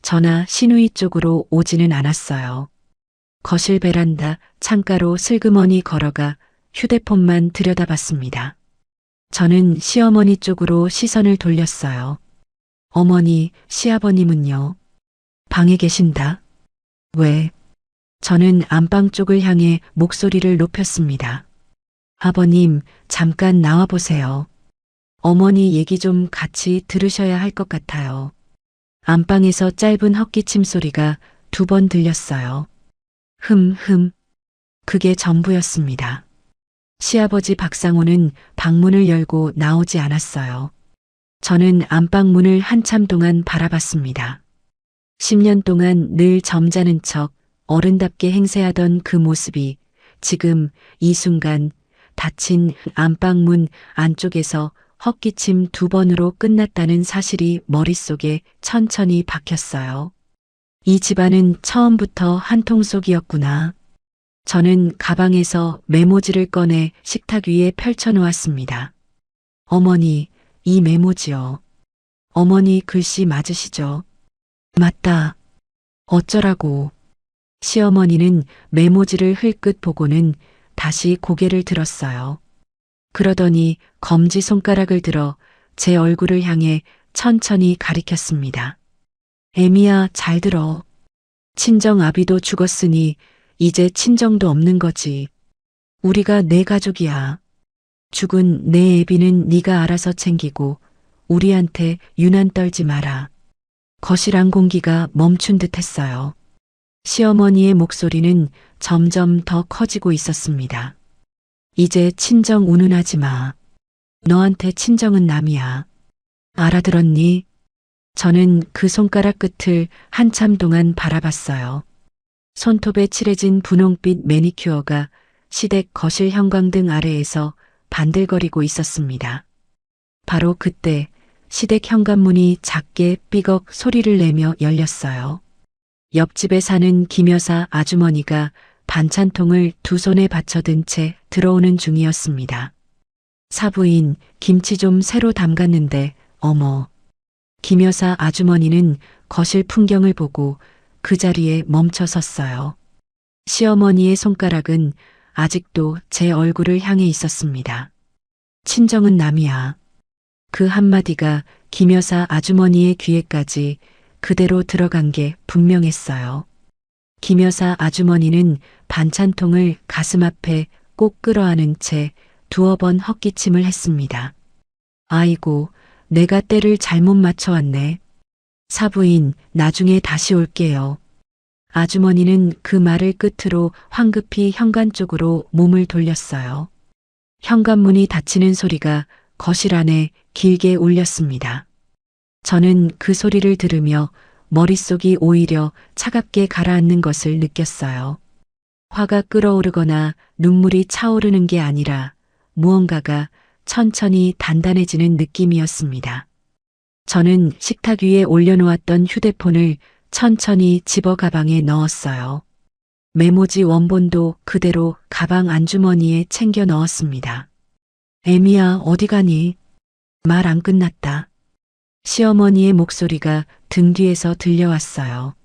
저나 시누이 쪽으로 오지는 않았어요. 거실 베란다 창가로 슬그머니 걸어가 휴대폰만 들여다봤습니다. 저는 시어머니 쪽으로 시선을 돌렸어요. 어머니, 시아버님은요? 방에 계신다. 왜? 저는 안방 쪽을 향해 목소리를 높였습니다. 아버님, 잠깐 나와보세요. 어머니 얘기 좀 같이 들으셔야 할 것 같아요. 안방에서 짧은 헛기침 소리가 2번 들렸어요. 흠흠. 그게 전부였습니다. 시아버지 박상호는 방문을 열고 나오지 않았어요. 저는 안방문을 한참 동안 바라봤습니다. 10년 동안 늘 점잖은 척 어른답게 행세하던 그 모습이 지금 이 순간 닫힌 안방문 안쪽에서 헛기침 2번으로 끝났다는 사실이 머릿속에 천천히 박혔어요. 이 집안은 처음부터 한통속이었구나. 저는 가방에서 메모지를 꺼내 식탁 위에 펼쳐놓았습니다. 어머니, 이 메모지요. 어머니 글씨 맞으시죠? 맞다. 어쩌라고. 시어머니는 메모지를 흘끗 보고는 다시 고개를 들었어요. 그러더니 검지손가락을 들어 제 얼굴을 향해 천천히 가리켰습니다. 애미야, 잘 들어. 친정 아비도 죽었으니 이제 친정도 없는 거지. 우리가 내 가족이야. 죽은 내 애비는 네가 알아서 챙기고 우리한테 유난 떨지 마라. 거실 안 공기가 멈춘 듯 했어요. 시어머니의 목소리는 점점 더 커지고 있었습니다. 이제 친정 운운하지 마. 너한테 친정은 남이야. 알아들었니? 저는 그 손가락 끝을 한참 동안 바라봤어요. 손톱에 칠해진 분홍빛 매니큐어가 시댁 거실 형광등 아래에서 반들거리고 있었습니다. 바로 그때 시댁 현관문이 작게 삐걱 소리를 내며 열렸어요. 옆집에 사는 김여사 아주머니가 반찬통을 2손에 받쳐든 채 들어오는 중이었습니다. 사부인, 김치 좀 새로 담갔는데 어머. 김여사 아주머니는 거실 풍경을 보고 그 자리에 멈춰 섰어요. 시어머니의 손가락은 아직도 제 얼굴을 향해 있었습니다. 친정은 남이야. 그 한마디가 김여사 아주머니의 귀에까지 그대로 들어간 게 분명했어요. 김여사 아주머니는 반찬통을 가슴 앞에 꼭 끌어안은 채 2번 헛기침을 했습니다. 아이고, 내가 때를 잘못 맞춰왔네. 사부인, 나중에 다시 올게요. 아주머니는 그 말을 끝으로 황급히 현관 쪽으로 몸을 돌렸어요. 현관문이 닫히는 소리가 거실 안에 길게 울렸습니다. 저는 그 소리를 들으며 머릿속이 오히려 차갑게 가라앉는 것을 느꼈어요. 화가 끓어오르거나 눈물이 차오르는 게 아니라 무언가가 천천히 단단해지는 느낌이었습니다. 저는 식탁 위에 올려놓았던 휴대폰을 천천히 집어 가방에 넣었어요. 메모지 원본도 그대로 가방 안주머니에 챙겨 넣었습니다. 애미야, 어디 가니? 말 안 끝났다. 시어머니의 목소리가 등 뒤에서 들려왔어요.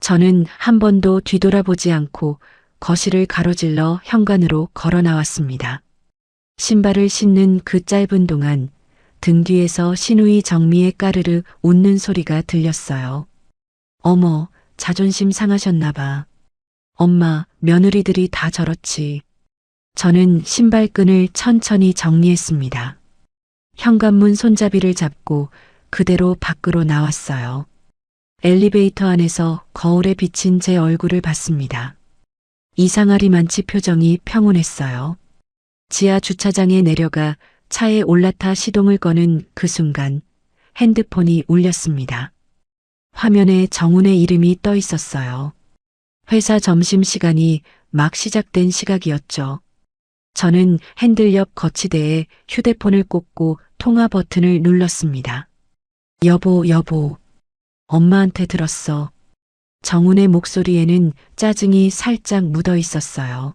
저는 한 번도 뒤돌아보지 않고 거실을 가로질러 현관으로 걸어 나왔습니다. 신발을 신는 그 짧은 동안 등 뒤에서 시누이 정미의 까르르 웃는 소리가 들렸어요. 어머, 자존심 상하셨나 봐. 엄마, 며느리들이 다 저렇지. 저는 신발끈을 천천히 정리했습니다. 현관문 손잡이를 잡고 그대로 밖으로 나왔어요. 엘리베이터 안에서 거울에 비친 제 얼굴을 봤습니다. 이상하리만치 표정이 평온했어요. 지하 주차장에 내려가 차에 올라타 시동을 거는 그 순간 핸드폰이 울렸습니다. 화면에 정훈의 이름이 떠 있었어요. 회사 점심시간이 막 시작된 시각이었죠. 저는 핸들 옆 거치대에 휴대폰을 꽂고 통화 버튼을 눌렀습니다. 여보. 엄마한테 들었어. 정훈의 목소리에는 짜증이 살짝 묻어 있었어요.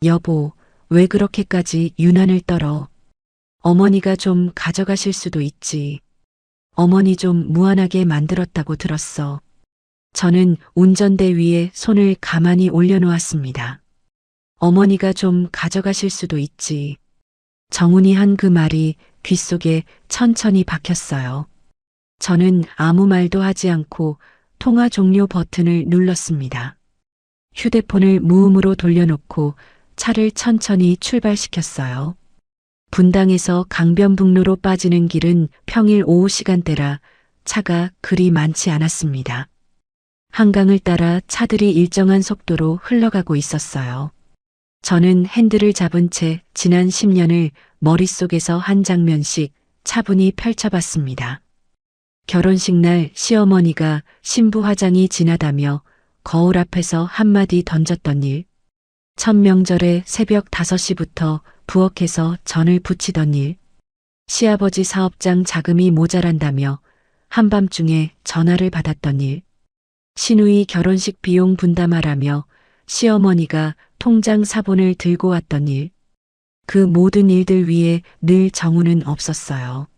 여보, 왜 그렇게까지 유난을 떨어? 어머니가 좀 가져가실 수도 있지. 어머니 좀 무안하게 만들었다고 들었어. 저는 운전대 위에 손을 가만히 올려놓았습니다. 어머니가 좀 가져가실 수도 있지. 정훈이 한 그 말이 귓속에 천천히 박혔어요. 저는 아무 말도 하지 않고 통화 종료 버튼을 눌렀습니다. 휴대폰을 무음으로 돌려놓고 차를 천천히 출발시켰어요. 분당에서 강변북로로 빠지는 길은 평일 오후 시간대라 차가 그리 많지 않았습니다. 한강을 따라 차들이 일정한 속도로 흘러가고 있었어요. 저는 핸들을 잡은 채 지난 10년을 머릿속에서 한 장면씩 차분히 펼쳐봤습니다. 결혼식 날 시어머니가 신부 화장이 진하다며 거울 앞에서 한마디 던졌던 일, 첫 명절에 새벽 5시부터 부엌에서 전을 부치던 일, 시아버지 사업장 자금이 모자란다며 한밤중에 전화를 받았던 일, 시누이 결혼식 비용 분담하라며 시어머니가 통장 사본을 들고 왔던 일, 그 모든 일들 위에 늘 정우는 없었어요.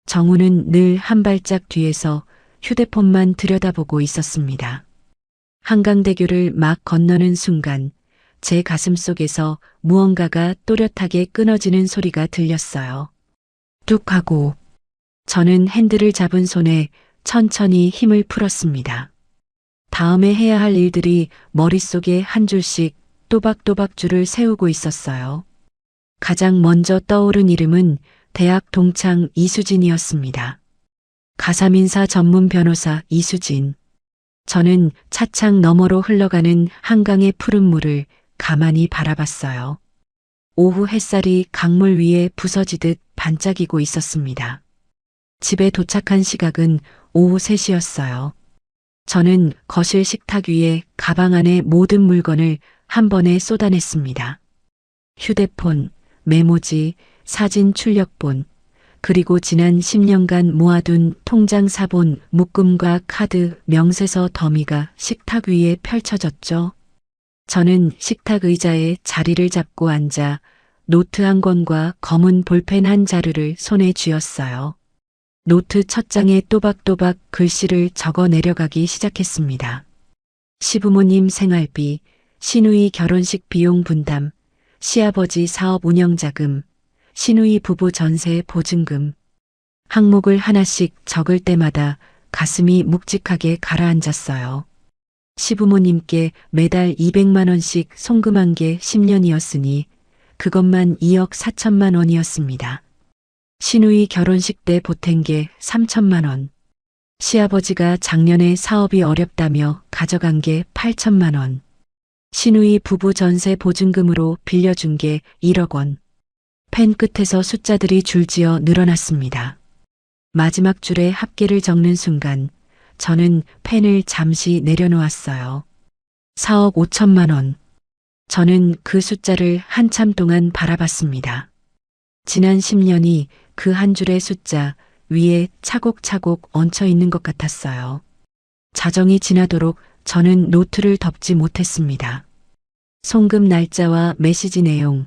정우는 늘 한 발짝 뒤에서 휴대폰만 들여다보고 있었습니다. 한강대교를 막 건너는 순간 제 가슴 속에서 무언가가 또렷하게 끊어지는 소리가 들렸어요. 뚝 하고 저는 핸들을 잡은 손에 천천히 힘을 풀었습니다. 다음에 해야 할 일들이 머릿속에 한 줄씩 또박또박 줄을 세우고 있었어요. 가장 먼저 떠오른 이름은 대학 동창 이수진이었습니다. 가사민사 전문 변호사 이수진. 저는 차창 너머로 흘러가는 한강의 푸른 물을 가만히 바라봤어요. 오후 햇살이 강물 위에 부서지듯 반짝이고 있었습니다. 집에 도착한 시각은 오후 3시였어요. 저는 거실 식탁 위에 가방 안에 모든 물건을 한 번에 쏟아냈습니다. 휴대폰, 메모지, 사진 출력본, 그리고 지난 10년간 모아둔 통장 사본, 묶음과 카드, 명세서 더미가 식탁 위에 펼쳐졌죠. 저는 식탁 의자에 자리를 잡고 앉아 노트 한 권과 검은 볼펜 한 자루를 손에 쥐었어요. 노트 첫 장에 또박또박 글씨를 적어 내려가기 시작했습니다. 시부모님 생활비, 시누이 결혼식 비용 분담, 시아버지 사업 운영자금, 시누이 부부 전세 보증금. 항목을 하나씩 적을 때마다 가슴이 묵직하게 가라앉았어요. 시부모님께 매달 200만 원씩 송금한 게 10년이었으니 그것만 2억 4천만 원이었습니다. 시누이 결혼식 때 보탠 게 3천만 원. 시아버지가 작년에 사업이 어렵다며 가져간 게 8천만 원. 시누이 부부 전세 보증금으로 빌려준 게 1억 원. 펜 끝에서 숫자들이 줄지어 늘어났습니다. 마지막 줄에 합계를 적는 순간 저는 펜을 잠시 내려놓았어요. 4억 5천만 원. 저는 그 숫자를 한참 동안 바라봤습니다. 지난 10년이 그 한 줄의 숫자 위에 차곡차곡 얹혀 있는 것 같았어요. 자정이 지나도록 저는 노트를 덮지 못했습니다. 송금 날짜와 메시지 내용,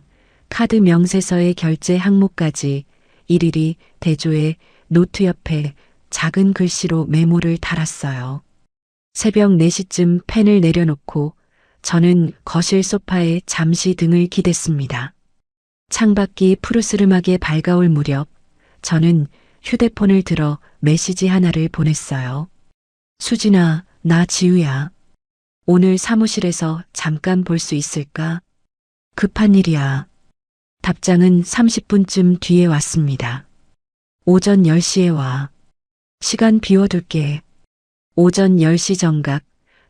카드 명세서의 결제 항목까지 일일이 대조해 노트 옆에 작은 글씨로 메모를 달았어요. 새벽 4시쯤 펜을 내려놓고 저는 거실 소파에 잠시 등을 기댔습니다. 창밖이 푸르스름하게 밝아올 무렵 저는 휴대폰을 들어 메시지 하나를 보냈어요. 수진아, 나 지우야. 오늘 사무실에서 잠깐 볼 수 있을까? 급한 일이야. 답장은 30분쯤 뒤에 왔습니다. 오전 10시에 와. 시간 비워둘게. 오전 10시 정각,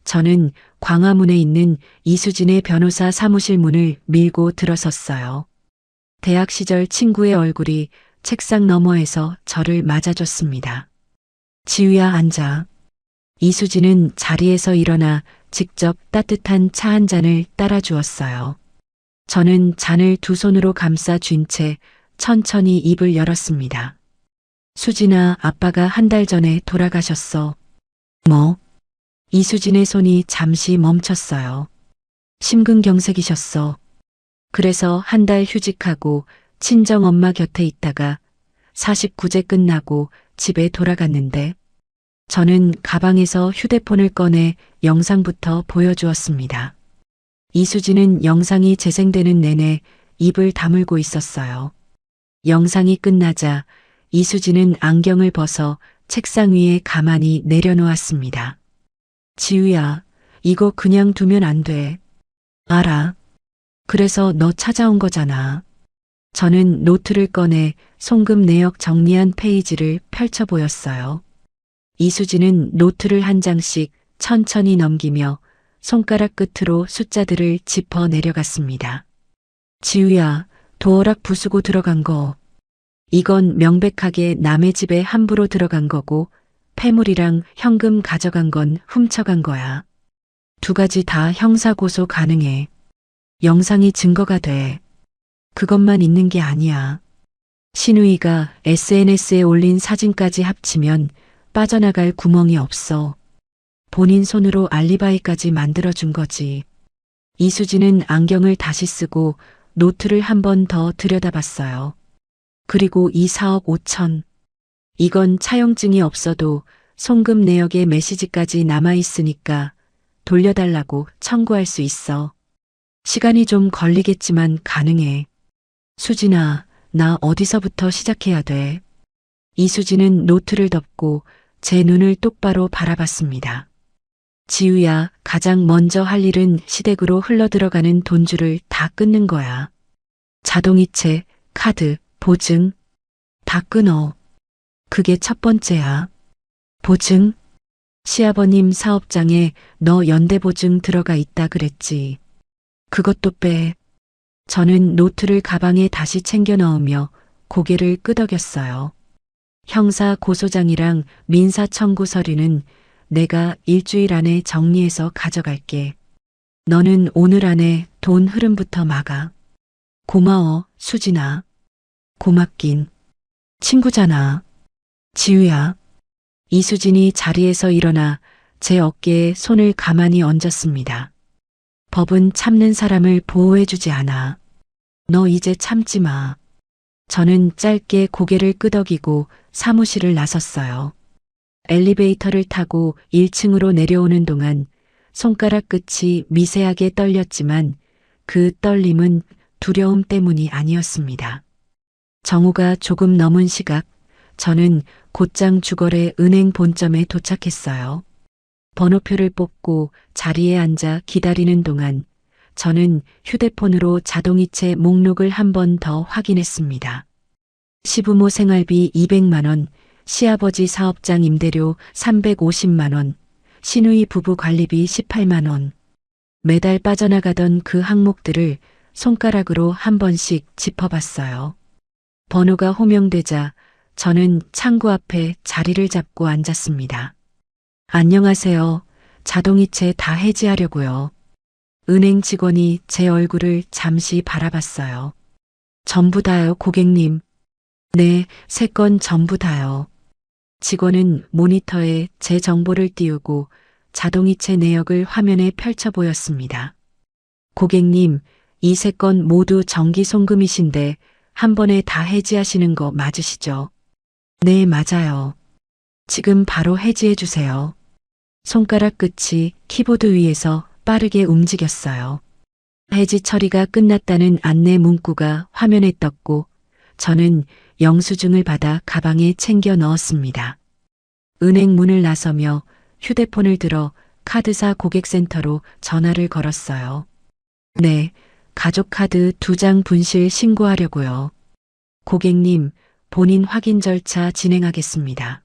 저는 광화문에 있는 이수진의 변호사 사무실 문을 밀고 들어섰어요. 대학 시절 친구의 얼굴이 책상 너머에서 저를 맞아줬습니다. 지우야, 앉아. 이수진은 자리에서 일어나 직접 따뜻한 차 한 잔을 따라 주었어요. 저는 잔을 두 손으로 감싸 쥔 채 천천히 입을 열었습니다. 수진아, 아빠가 한 달 전에 돌아가셨어. 뭐? 이수진의 손이 잠시 멈췄어요. 심근경색이셨어. 그래서 한 달 휴직하고 친정엄마 곁에 있다가 49제 끝나고 집에 돌아갔는데 저는 가방에서 휴대폰을 꺼내 영상부터 보여주었습니다. 이수진은 영상이 재생되는 내내 입을 다물고 있었어요. 영상이 끝나자 이수진은 안경을 벗어 책상 위에 가만히 내려놓았습니다. 지우야, 이거 그냥 두면 안 돼. 알아. 그래서 너 찾아온 거잖아. 저는 노트를 꺼내 송금 내역 정리한 페이지를 펼쳐 보였어요. 이수진은 노트를 한 장씩 천천히 넘기며 손가락 끝으로 숫자들을 짚어 내려갔습니다. 지우야, 도어락 부수고 들어간 거. 이건 명백하게 남의 집에 함부로 들어간 거고 폐물이랑 현금 가져간 건 훔쳐간 거야. 두 가지 다 형사고소 가능해. 영상이 증거가 돼. 그것만 있는 게 아니야. 신우이가 SNS에 올린 사진까지 합치면 빠져나갈 구멍이 없어. 본인 손으로 알리바이까지 만들어준 거지. 이수진은 안경을 다시 쓰고 노트를 한 번 더 들여다봤어요. 그리고 이 4억 5천. 이건 차용증이 없어도 송금 내역에 메시지까지 남아있으니까 돌려달라고 청구할 수 있어. 시간이 좀 걸리겠지만 가능해. 수진아, 나 어디서부터 시작해야 돼? 이수진은 노트를 덮고 제 눈을 똑바로 바라봤습니다. 지우야, 가장 먼저 할 일은 시댁으로 흘러들어가는 돈줄을 다 끊는 거야. 자동이체, 카드, 보증, 다 끊어. 그게 첫 번째야. 보증? 시아버님 사업장에 너 연대보증 들어가 있다 그랬지. 그것도 빼. 저는 노트를 가방에 다시 챙겨 넣으며 고개를 끄덕였어요. 형사 고소장이랑 민사 청구 서류는 내가 일주일 안에 정리해서 가져갈게. 너는 오늘 안에 돈 흐름부터 막아. 고마워, 수진아. 고맙긴. 친구잖아. 지우야. 이수진이 자리에서 일어나 제 어깨에 손을 가만히 얹었습니다. 법은 참는 사람을 보호해주지 않아. 너 이제 참지 마. 저는 짧게 고개를 끄덕이고 사무실을 나섰어요. 엘리베이터를 타고 1층으로 내려오는 동안 손가락 끝이 미세하게 떨렸지만 그 떨림은 두려움 때문이 아니었습니다. 정오가 조금 넘은 시각, 저는 곧장 주거래 은행 본점에 도착했어요. 번호표를 뽑고 자리에 앉아 기다리는 동안 저는 휴대폰으로 자동이체 목록을 한 번 더 확인했습니다. 시부모 생활비 200만 원, 시아버지 사업장 임대료 350만 원, 신우이 부부 관리비 18만 원. 매달 빠져나가던 그 항목들을 손가락으로 한 번씩 짚어봤어요. 번호가 호명되자 저는 창구 앞에 자리를 잡고 앉았습니다. 안녕하세요. 자동이체 다 해지하려고요. 은행 직원이 제 얼굴을 잠시 바라봤어요. 전부 다요, 고객님. 네, 3건 전부 다요. 직원은 모니터에 제 정보를 띄우고 자동이체 내역을 화면에 펼쳐 보였습니다. 고객님, 이 3건 모두 정기 송금이신데 한 번에 다 해지하시는 거 맞으시죠? 네, 맞아요. 지금 바로 해지해 주세요. 손가락 끝이 키보드 위에서 빠르게 움직였어요. 해지 처리가 끝났다는 안내 문구가 화면에 떴고 저는 영수증을 받아 가방에 챙겨 넣었습니다. 은행 문을 나서며 휴대폰을 들어 카드사 고객센터로 전화를 걸었어요. 네, 가족카드 2장 분실 신고하려고요. 고객님, 본인 확인 절차 진행하겠습니다.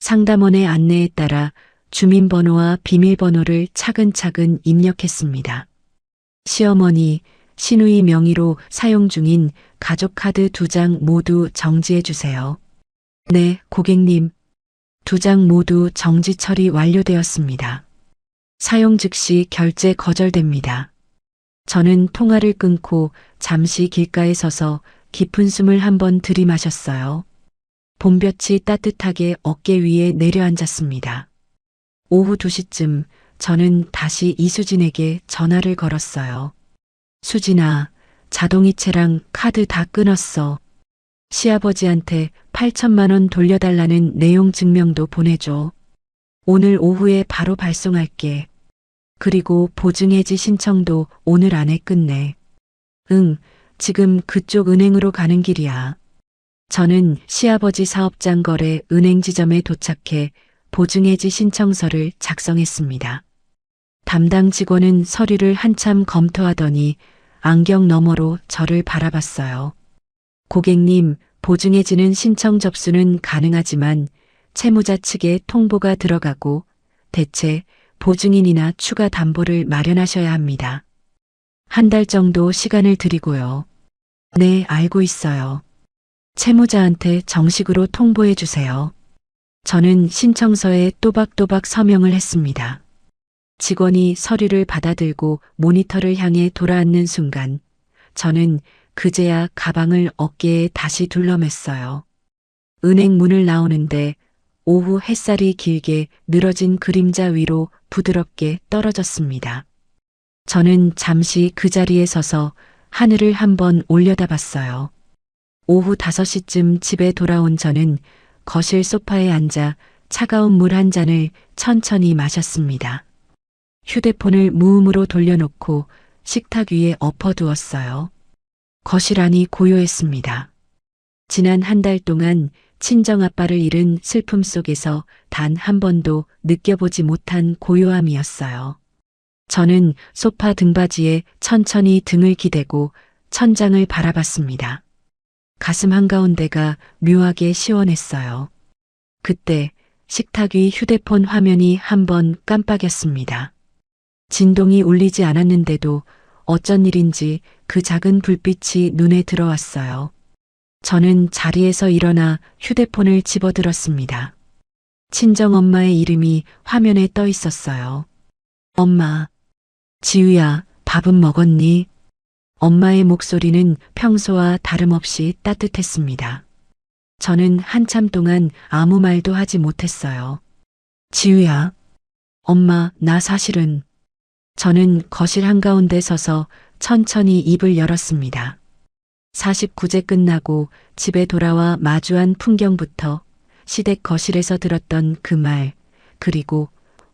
상담원의 안내에 따라 주민번호와 비밀번호를 차근차근 입력했습니다. 시어머니, 신우이 명의로 사용 중인 가족카드 2장 모두 정지해 주세요. 네, 고객님. 2장 모두 정지 처리 완료되었습니다. 사용 즉시 결제 거절됩니다. 저는 통화를 끊고 잠시 길가에 서서 깊은 숨을 한번 들이마셨어요. 봄볕이 따뜻하게 어깨 위에 내려앉았습니다. 오후 2시쯤 저는 다시 이수진에게 전화를 걸었어요. 수진아, 자동이체랑 카드 다 끊었어. 시아버지한테 8천만 원 돌려달라는 내용 증명도 보내줘. 오늘 오후에 바로 발송할게. 그리고 보증해지 신청도 오늘 안에 끝내. 응, 지금 그쪽 은행으로 가는 길이야. 저는 시아버지 사업장 거래 은행 지점에 도착해 보증해지 신청서를 작성했습니다. 담당 직원은 서류를 한참 검토하더니 안경 너머로 저를 바라봤어요. 고객님, 보증해지는 신청 접수는 가능하지만 채무자 측에 통보가 들어가고 대체 보증인이나 추가 담보를 마련하셔야 합니다. 한 달 정도 시간을 드리고요. 네, 알고 있어요. 채무자한테 정식으로 통보해 주세요. 저는 신청서에 또박또박 서명을 했습니다. 직원이 서류를 받아들고 모니터를 향해 돌아앉는 순간 저는 그제야 가방을 어깨에 다시 둘러맸어요. 은행 문을 나오는데 오후 햇살이 길게 늘어진 그림자 위로 부드럽게 떨어졌습니다. 저는 잠시 그 자리에 서서 하늘을 한번 올려다봤어요. 오후 5시쯤 집에 돌아온 저는 거실 소파에 앉아 차가운 물 한 잔을 천천히 마셨습니다. 휴대폰을 무음으로 돌려놓고 식탁 위에 엎어두었어요. 거실 안이 고요했습니다. 지난 한 달 동안 친정아빠를 잃은 슬픔 속에서 단 한 번도 느껴보지 못한 고요함이었어요. 저는 소파 등받이에 천천히 등을 기대고 천장을 바라봤습니다. 가슴 한가운데가 묘하게 시원했어요. 그때 식탁 위 휴대폰 화면이 한번 깜빡였습니다. 진동이 울리지 않았는데도 어쩐 일인지 그 작은 불빛이 눈에 들어왔어요. 저는 자리에서 일어나 휴대폰을 집어들었습니다. 친정엄마의 이름이 화면에 떠 있었어요. 엄마, 지우야, 밥은 먹었니? 엄마의 목소리는 평소와 다름없이 따뜻했습니다. 저는 한참 동안 아무 말도 하지 못했어요. 지우야, 엄마, 나 사실은. 저는 거실 한가운데 서서 천천히 입을 열었습니다. 49제 끝나고 집에 돌아와 마주한 풍경부터 시댁 거실에서 들었던 그 말, 그리고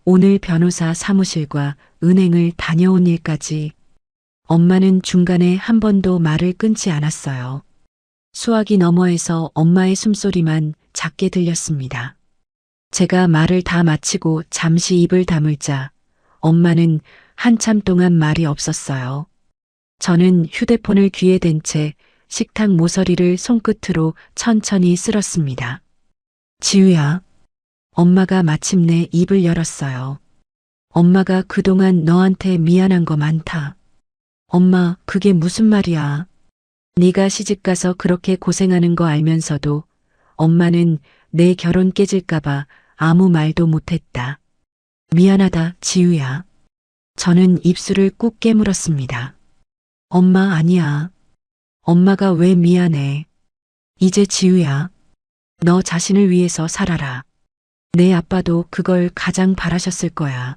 오늘 변호사 사무실과 은행을 다녀온 일까지 엄마는 중간에 한 번도 말을 끊지 않았어요. 수화기 너머에서 엄마의 숨소리만 작게 들렸습니다. 제가 말을 다 마치고 잠시 입을 다물자 엄마는 한참 동안 말이 없었어요. 저는 휴대폰을 귀에 댄 채 식탁 모서리를 손끝으로 천천히 쓸었습니다. 지우야, 엄마가 마침내 입을 열었어요. 엄마가 그동안 너한테 미안한 거 많다. 엄마, 그게 무슨 말이야? 네가 시집가서 그렇게 고생하는 거 알면서도 엄마는 내 결혼 깨질까봐 아무 말도 못했다. 미안하다, 지우야. 저는 입술을 꾹 깨물었습니다. 엄마, 아니야. 엄마가 왜 미안해. 이제 지우야, 너 자신을 위해서 살아라. 내 아빠도 그걸 가장 바라셨을 거야.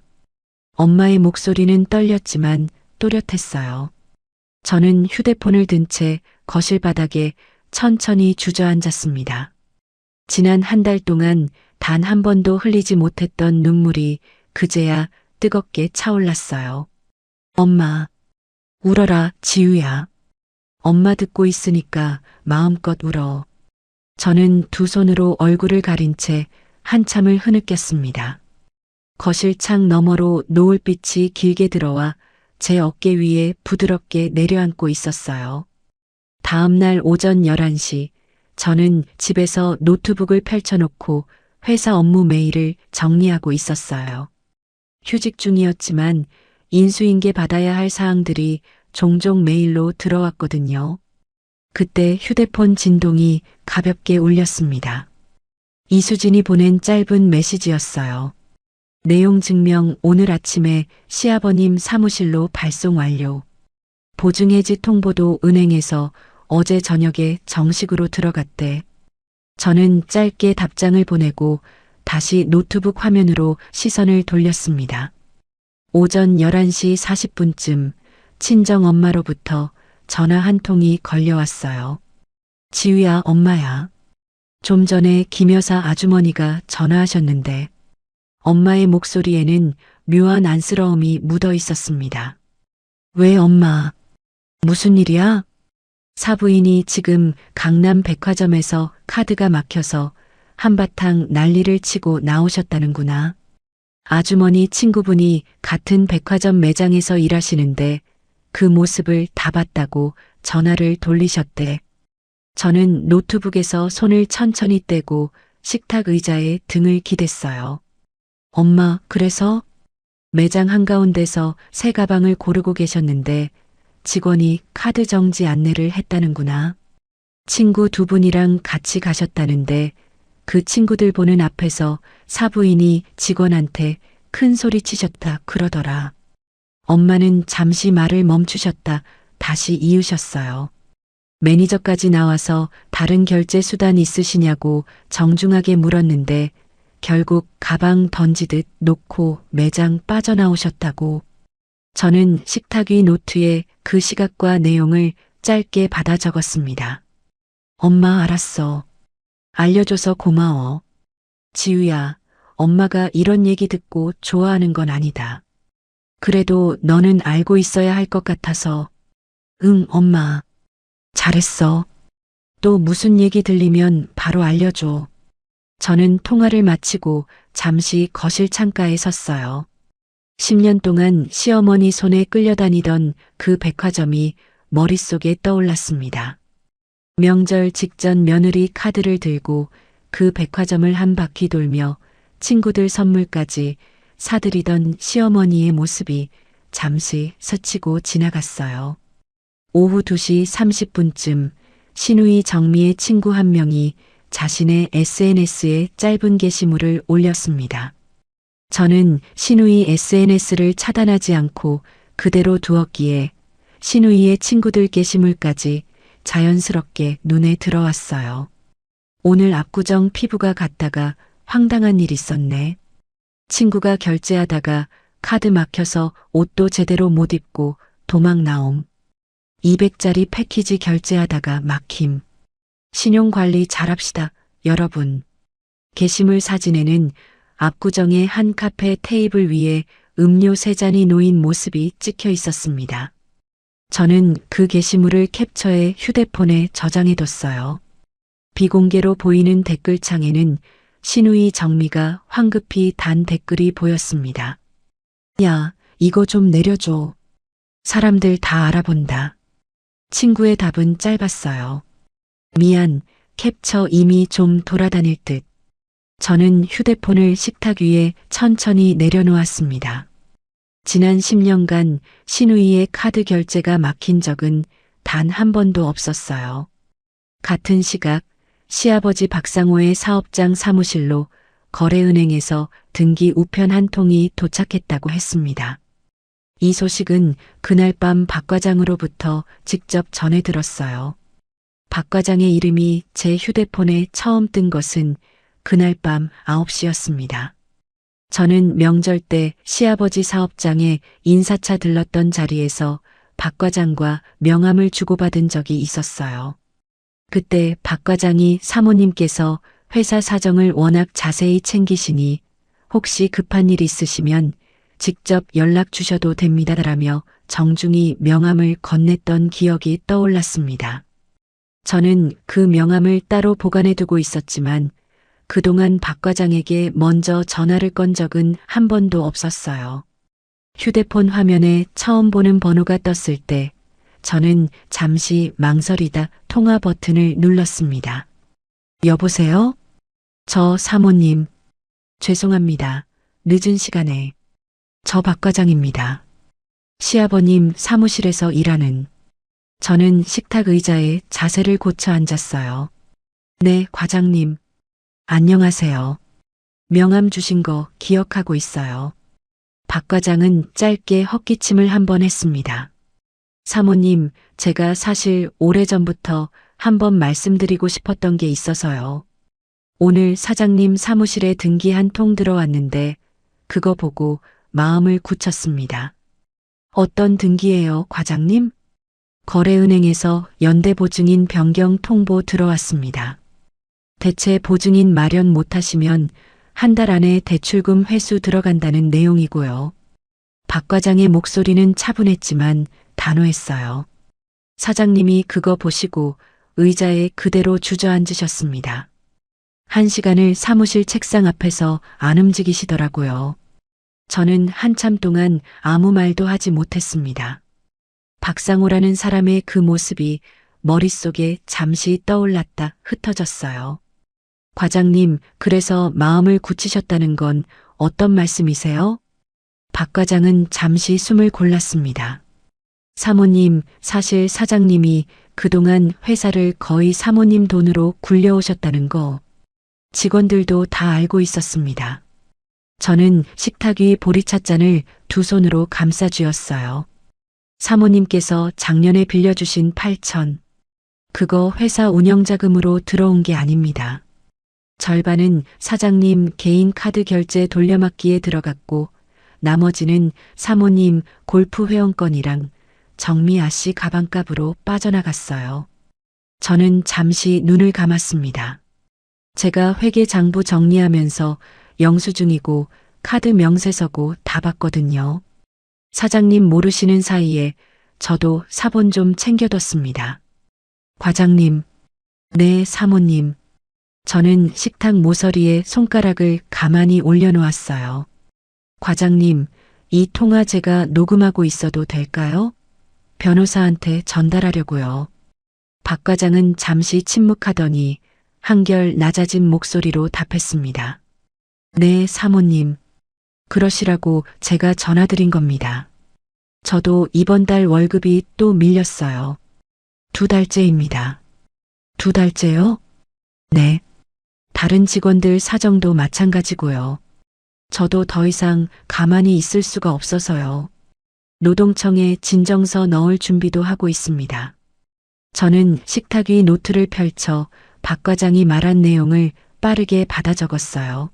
엄마의 목소리는 떨렸지만 또렷했어요. 저는 휴대폰을 든 채 거실 바닥에 천천히 주저앉았습니다. 지난 한 달 동안 단 한 번도 흘리지 못했던 눈물이 그제야 뜨겁게 차올랐어요. 엄마, 울어라, 지우야. 엄마 듣고 있으니까 마음껏 울어. 저는 두 손으로 얼굴을 가린 채 한참을 흐느꼈습니다. 거실 창 너머로 노을빛이 길게 들어와 제 어깨 위에 부드럽게 내려앉고 있었어요. 다음 날 오전 11시, 저는 집에서 노트북을 펼쳐놓고 회사 업무 메일을 정리하고 있었어요. 휴직 중이었지만 인수인계 받아야 할 사항들이 종종 메일로 들어왔거든요. 그때 휴대폰 진동이 가볍게 울렸습니다. 이수진이 보낸 짧은 메시지였어요. 내용 증명 오늘 아침에 시아버님 사무실로 발송 완료. 보증해지 통보도 은행에서 어제 저녁에 정식으로 들어갔대. 저는 짧게 답장을 보내고 다시 노트북 화면으로 시선을 돌렸습니다. 오전 11시 40분쯤 친정 엄마로부터 전화 한 통이 걸려왔어요. 지우야, 엄마야. 좀 전에 김 여사 아주머니가 전화하셨는데 엄마의 목소리에는 묘한 안쓰러움이 묻어 있었습니다. 왜 엄마? 무슨 일이야? 사부인이 지금 강남 백화점에서 카드가 막혀서 한바탕 난리를 치고 나오셨다는구나. 아주머니 친구분이 같은 백화점 매장에서 일하시는데 그 모습을 다 봤다고 전화를 돌리셨대. 저는 노트북에서 손을 천천히 떼고 식탁 의자에 등을 기댔어요. 엄마, 그래서? 매장 한가운데서 새 가방을 고르고 계셨는데 직원이 카드 정지 안내를 했다는구나. 친구 두 분이랑 같이 가셨다는데 그 친구들 보는 앞에서 사부인이 직원한테 큰 소리 치셨다 그러더라. 엄마는 잠시 말을 멈추셨다 다시 이으셨어요. 매니저까지 나와서 다른 결제 수단 있으시냐고 정중하게 물었는데 결국 가방 던지듯 놓고 매장 빠져나오셨다고. 저는 식탁 위 노트에 그 시각과 내용을 짧게 받아 적었습니다. 엄마 알았어. 알려줘서 고마워. 지우야, 엄마가 이런 얘기 듣고 좋아하는 건 아니다. 그래도 너는 알고 있어야 할 것 같아서. 응, 엄마. 잘했어. 또 무슨 얘기 들리면 바로 알려줘. 저는 통화를 마치고 잠시 거실 창가에 섰어요. 10년 동안 시어머니 손에 끌려다니던 그 백화점이 머릿속에 떠올랐습니다. 명절 직전 며느리 카드를 들고 그 백화점을 한 바퀴 돌며 친구들 선물까지 사들이던 시어머니의 모습이 잠시 스치고 지나갔어요. 오후 2시 30분쯤 시누이 정미의 친구 한 명이 자신의 SNS에 짧은 게시물을 올렸습니다. 저는 시누이 SNS를 차단하지 않고 그대로 두었기에 시누이의 친구들 게시물까지 자연스럽게 눈에 들어왔어요. 오늘 압구정 피부과 갔다가 황당한 일 있었네. 친구가 결제하다가 카드 막혀서 옷도 제대로 못 입고 도망 나옴. 200짜리 패키지 결제하다가 막힘. 신용관리 잘합시다, 여러분. 게시물 사진에는 압구정의 한 카페 테이블 위에 음료 3잔이 놓인 모습이 찍혀 있었습니다. 저는 그 게시물을 캡처해 휴대폰에 저장해뒀어요. 비공개로 보이는 댓글창에는 시누이 정미가 황급히 단 댓글이 보였습니다. 야, 이거 좀 내려줘. 사람들 다 알아본다. 친구의 답은 짧았어요. 미안, 캡처 이미 좀 돌아다닐 듯. 저는 휴대폰을 식탁 위에 천천히 내려놓았습니다. 지난 10년간 시누이의 카드 결제가 막힌 적은 단 한 번도 없었어요. 같은 시각 시아버지 박상호의 사업장 사무실로 거래은행에서 등기 우편 한 통이 도착했다고 했습니다. 이 소식은 그날 밤 박 과장으로부터 직접 전해 들었어요. 박 과장의 이름이 제 휴대폰에 처음 뜬 것은 그날 밤 9시였습니다. 저는 명절 때 시아버지 사업장에 인사차 들렀던 자리에서 박 과장과 명함을 주고받은 적이 있었어요. 그때 박 과장이 사모님께서 회사 사정을 워낙 자세히 챙기시니 혹시 급한 일 있으시면 직접 연락 주셔도 됩니다라며 정중히 명함을 건넸던 기억이 떠올랐습니다. 저는 그 명함을 따로 보관해 두고 있었지만 그동안 박 과장에게 먼저 전화를 건 적은 한 번도 없었어요. 휴대폰 화면에 처음 보는 번호가 떴을 때 저는 잠시 망설이다 통화 버튼을 눌렀습니다. 여보세요? 저 사모님. 죄송합니다. 늦은 시간에. 저 박 과장입니다. 시아버님 사무실에서 일하는. 저는 식탁 의자에 자세를 고쳐 앉았어요. 네, 과장님. 안녕하세요. 명함 주신 거 기억하고 있어요. 박 과장은 짧게 헛기침을 한 번 했습니다. 사모님, 제가 사실 오래전부터 한번 말씀드리고 싶었던 게 있어서요. 오늘 사장님 사무실에 등기 한 통 들어왔는데 그거 보고 마음을 굳혔습니다. 어떤 등기예요, 과장님? 거래은행에서 연대보증인 변경 통보 들어왔습니다. 대체 보증인 마련 못하시면 한 달 안에 대출금 회수 들어간다는 내용이고요. 박 과장의 목소리는 차분했지만 단호했어요. 사장님이 그거 보시고 의자에 그대로 주저앉으셨습니다. 1시간을 사무실 책상 앞에서 안 움직이시더라고요. 저는 한참 동안 아무 말도 하지 못했습니다. 박상호라는 사람의 그 모습이 머릿속에 잠시 떠올랐다 흩어졌어요. 과장님, 그래서 마음을 굳히셨다는 건 어떤 말씀이세요? 박 과장은 잠시 숨을 골랐습니다. 사모님, 사실 사장님이 그동안 회사를 거의 사모님 돈으로 굴려오셨다는 거 직원들도 다 알고 있었습니다. 저는 식탁 위 보리찻잔을 두 손으로 감싸 쥐었어요. 사모님께서 작년에 빌려주신 8천. 그거 회사 운영자금으로 들어온 게 아닙니다. 절반은 사장님 개인 카드 결제 돌려막기에 들어갔고 나머지는 사모님 골프 회원권이랑 정미아 씨 가방값으로 빠져나갔어요. 저는 잠시 눈을 감았습니다. 제가 회계 장부 정리하면서 영수증이고 카드 명세서고 다 봤거든요. 사장님 모르시는 사이에 저도 사본 좀 챙겨뒀습니다. 과장님, 네, 사모님. 저는 식탁 모서리에 손가락을 가만히 올려놓았어요. 과장님, 이 통화 제가 녹음하고 있어도 될까요? 변호사한테 전달하려고요. 박 과장은 잠시 침묵하더니 한결 낮아진 목소리로 답했습니다. 네, 사모님. 그러시라고 제가 전화드린 겁니다. 저도 이번 달 월급이 또 밀렸어요. 2달째입니다. 2달째요? 네. 다른 직원들 사정도 마찬가지고요. 저도 더 이상 가만히 있을 수가 없어서요. 노동청에 진정서 넣을 준비도 하고 있습니다. 저는 식탁 위 노트를 펼쳐 박 과장이 말한 내용을 빠르게 받아 적었어요.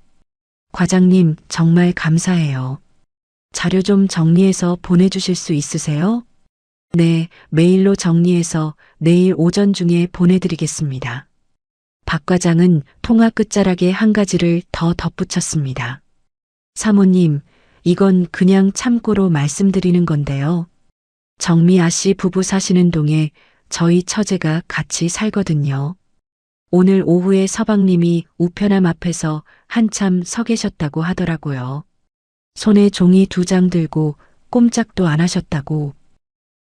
과장님, 정말 감사해요. 자료 좀 정리해서 보내주실 수 있으세요? 네, 메일로 정리해서 내일 오전 중에 보내드리겠습니다. 박 과장은 통화 끝자락에 한 가지를 더 덧붙였습니다. 사모님, 이건 그냥 참고로 말씀드리는 건데요. 정미아 씨 부부 사시는 동에 저희 처제가 같이 살거든요. 오늘 오후에 서방님이 우편함 앞에서 한참 서 계셨다고 하더라고요. 손에 종이 2장 들고 꼼짝도 안 하셨다고.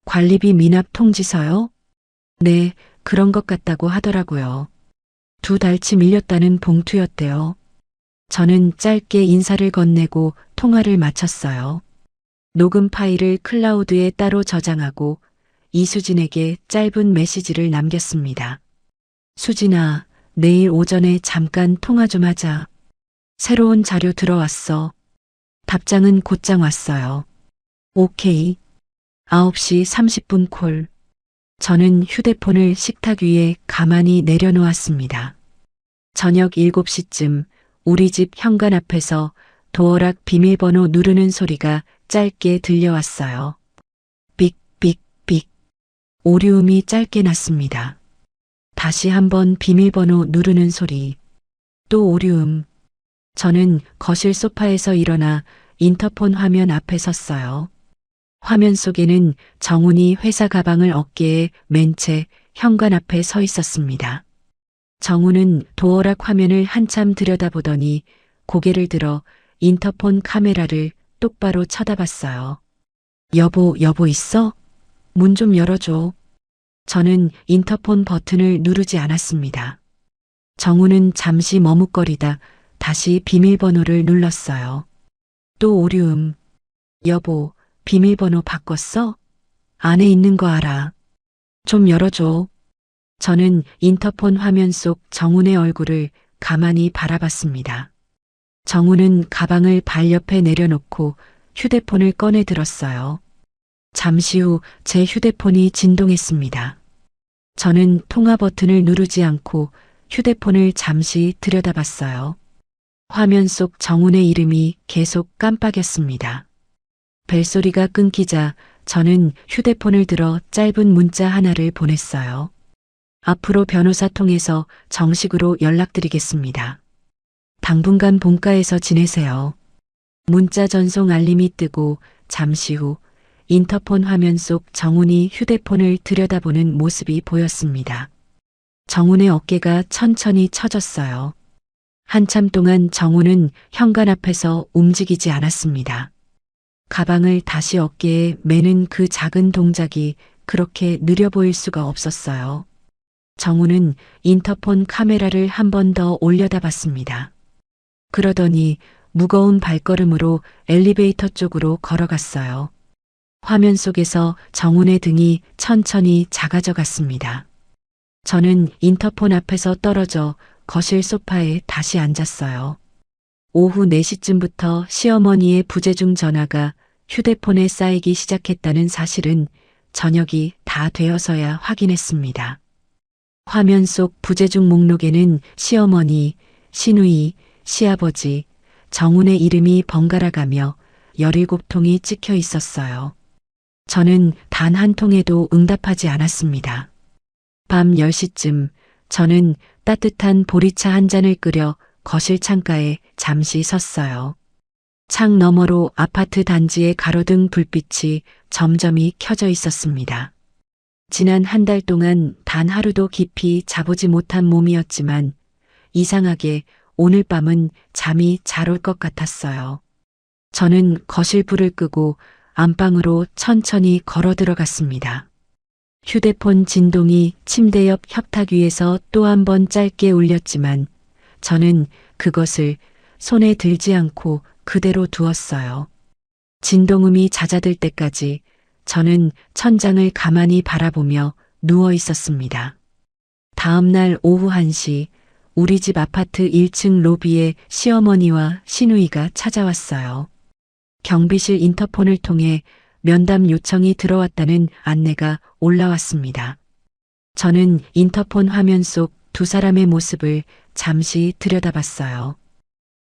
관리비 미납 통지서요? 네, 그런 것 같다고 하더라고요. 2달치 밀렸다는 봉투였대요. 저는 짧게 인사를 건네고 통화를 마쳤어요. 녹음 파일을 클라우드에 따로 저장하고 이수진에게 짧은 메시지를 남겼습니다. 수진아, 내일 오전에 잠깐 통화 좀 하자. 새로운 자료 들어왔어. 답장은 곧장 왔어요. 오케이. 9시 30분 콜. 저는 휴대폰을 식탁 위에 가만히 내려놓았습니다. 저녁 7시쯤 우리 집 현관 앞에서 도어락 비밀번호 누르는 소리가 짧게 들려왔어요. 삑삑삑. 오류음이 짧게 났습니다. 다시 한번 비밀번호 누르는 소리. 또 오류음. 저는 거실 소파에서 일어나 인터폰 화면 앞에 섰어요. 화면 속에는 정훈이 회사 가방을 어깨에 맨 채 현관 앞에 서 있었습니다. 정훈은 도어락 화면을 한참 들여다보더니 고개를 들어 인터폰 카메라를 똑바로 쳐다봤어요. 여보 있어? 문 좀 열어줘. 저는 인터폰 버튼을 누르지 않았습니다. 정훈은 잠시 머뭇거리다 다시 비밀번호를 눌렀어요. 또 오류음. 여보, 비밀번호 바꿨어? 안에 있는 거 알아. 좀 열어줘. 저는 인터폰 화면 속 정훈의 얼굴을 가만히 바라봤습니다. 정훈은 가방을 발 옆에 내려놓고 휴대폰을 꺼내 들었어요. 잠시 후 제 휴대폰이 진동했습니다. 저는 통화 버튼을 누르지 않고 휴대폰을 잠시 들여다봤어요. 화면 속 정훈의 이름이 계속 깜빡였습니다. 벨소리가 끊기자 저는 휴대폰을 들어 짧은 문자 하나를 보냈어요. 앞으로 변호사 통해서 정식으로 연락드리겠습니다. 당분간 본가에서 지내세요. 문자 전송 알림이 뜨고 잠시 후 인터폰 화면 속 정훈이 휴대폰을 들여다보는 모습이 보였습니다. 정훈의 어깨가 천천히 처졌어요. 한참 동안 정훈은 현관 앞에서 움직이지 않았습니다. 가방을 다시 어깨에 매는 그 작은 동작이 그렇게 느려 보일 수가 없었어요. 정훈은 인터폰 카메라를 한 번 더 올려다 봤습니다. 그러더니 무거운 발걸음으로 엘리베이터 쪽으로 걸어갔어요. 화면 속에서 정훈의 등이 천천히 작아져 갔습니다. 저는 인터폰 앞에서 떨어져 거실 소파에 다시 앉았어요. 오후 4시쯤부터 시어머니의 부재중 전화가 휴대폰에 쌓이기 시작했다는 사실은 저녁이 다 되어서야 확인했습니다. 화면 속 부재중 목록에는 시어머니, 시누이, 시아버지, 정훈의 이름이 번갈아 가며 17통이 찍혀 있었어요. 저는 단 한 통에도 응답하지 않았습니다. 밤 10시쯤 저는 따뜻한 보리차 한 잔을 끓여 거실 창가에 잠시 섰어요. 창 너머로 아파트 단지의 가로등 불빛이 점점이 켜져 있었습니다. 지난 한 달 동안 단 하루도 깊이 자보지 못한 몸이었지만 이상하게 오늘 밤은 잠이 잘 올 것 같았어요. 저는 거실 불을 끄고 안방으로 천천히 걸어 들어갔습니다. 휴대폰 진동이 침대 옆 협탁 위에서 또 한 번 짧게 울렸지만 저는 그것을 손에 들지 않고 그대로 두었어요. 진동음이 잦아들 때까지 저는 천장을 가만히 바라보며 누워 있었습니다. 다음 날 오후 1시 우리 집 아파트 1층 로비에 시어머니와 시누이가 찾아왔어요. 경비실 인터폰을 통해 면담 요청이 들어왔다는 안내가 올라왔습니다. 저는 인터폰 화면 속 두 사람의 모습을 잠시 들여다봤어요.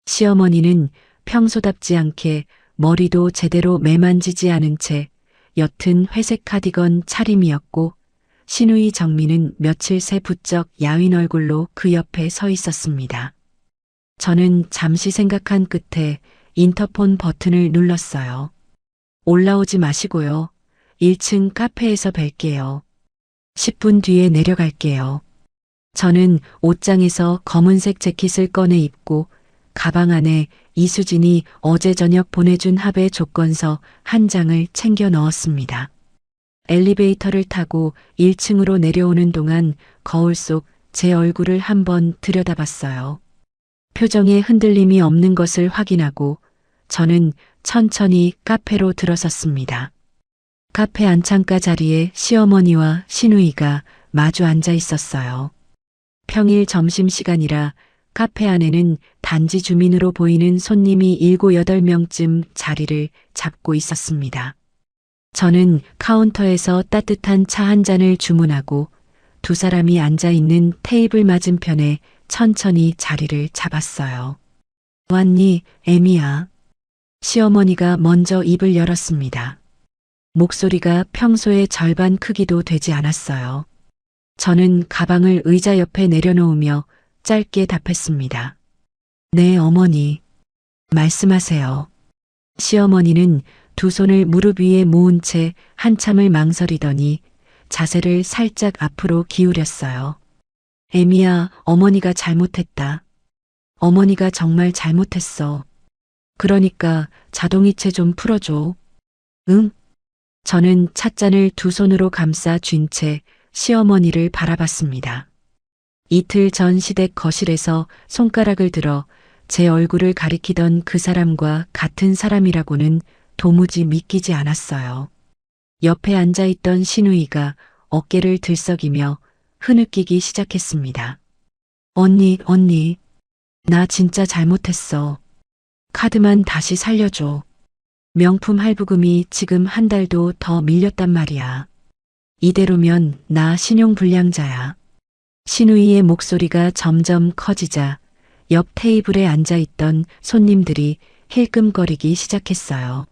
시어머니는 평소답지 않게 머리도 제대로 매만지지 않은 채 옅은 회색 카디건 차림이었고 시누이 정미는 며칠 새 부쩍 야윈 얼굴로 그 옆에 서 있었습니다. 저는 잠시 생각한 끝에 인터폰 버튼을 눌렀어요. 올라오지 마시고요. 1층 카페에서 뵐게요. 10분 뒤에 내려갈게요. 저는 옷장에서 검은색 재킷을 꺼내 입고 가방 안에 이수진이 어제 저녁 보내준 합의 조건서 한 장을 챙겨 넣었습니다. 엘리베이터를 타고 1층으로 내려오는 동안 거울 속 제 얼굴을 한번 들여다봤어요. 표정에 흔들림이 없는 것을 확인하고 저는 천천히 카페로 들어섰습니다. 카페 안창가 자리에 시어머니와 시누이가 마주 앉아 있었어요. 평일 점심시간이라 카페 안에는 단지 주민으로 보이는 손님이 7, 8명쯤 자리를 잡고 있었습니다. 저는 카운터에서 따뜻한 차 한 잔을 주문하고 두 사람이 앉아 있는 테이블 맞은편에 천천히 자리를 잡았어요. 왔니, 애미야? 시어머니가 먼저 입을 열었습니다. 목소리가 평소의 절반 크기도 되지 않았어요. 저는 가방을 의자 옆에 내려놓으며 짧게 답했습니다. 네, 어머니. 말씀하세요. 시어머니는 두 손을 무릎 위에 모은 채 한참을 망설이더니 자세를 살짝 앞으로 기울였어요. 애미야, 어머니가 잘못했다. 어머니가 정말 잘못했어. 그러니까 자동이체 좀 풀어줘. 응? 저는 찻잔을 두 손으로 감싸 쥔 채 시어머니를 바라봤습니다. 이틀 전 시댁 거실에서 손가락을 들어 제 얼굴을 가리키던 그 사람과 같은 사람이라고는 도무지 믿기지 않았어요. 옆에 앉아있던 시누이가 어깨를 들썩이며 흐느끼기 시작했습니다. 언니, 나 진짜 잘못했어. 카드만 다시 살려줘. 명품 할부금이 지금 한 달도 더 밀렸단 말이야. 이대로면 나 신용불량자야. 시누이의 목소리가 점점 커지자 옆 테이블에 앉아있던 손님들이 힐끔거리기 시작했어요.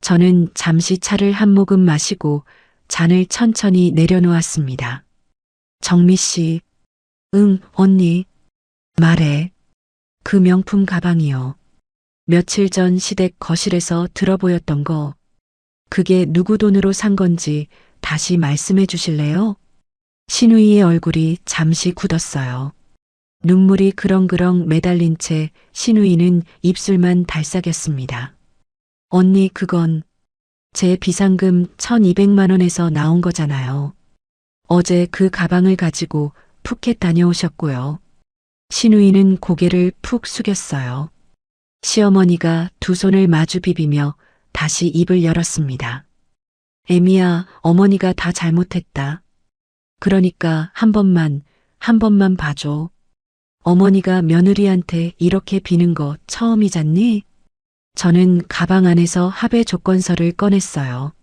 저는 잠시 차를 한 모금 마시고 잔을 천천히 내려놓았습니다. 정미 씨. 응, 언니. 말해. 그 명품 가방이요. 며칠 전 시댁 거실에서 들어보였던 거. 그게 누구 돈으로 산 건지 다시 말씀해 주실래요? 시누이의 얼굴이 잠시 굳었어요. 눈물이 그렁그렁 매달린 채 시누이는 입술만 달싹였습니다. 언니, 그건 제 비상금 1,200만 원에서 나온 거잖아요. 어제 그 가방을 가지고 푸켓 다녀오셨고요. 시누이는 고개를 푹 숙였어요. 시어머니가 두 손을 마주 비비며 다시 입을 열었습니다. 애미야, 어머니가 다 잘못했다. 그러니까 한 번만 봐줘. 어머니가 며느리한테 이렇게 비는 거 처음이잖니? 저는 가방 안에서 합의 조건서를 꺼냈어요.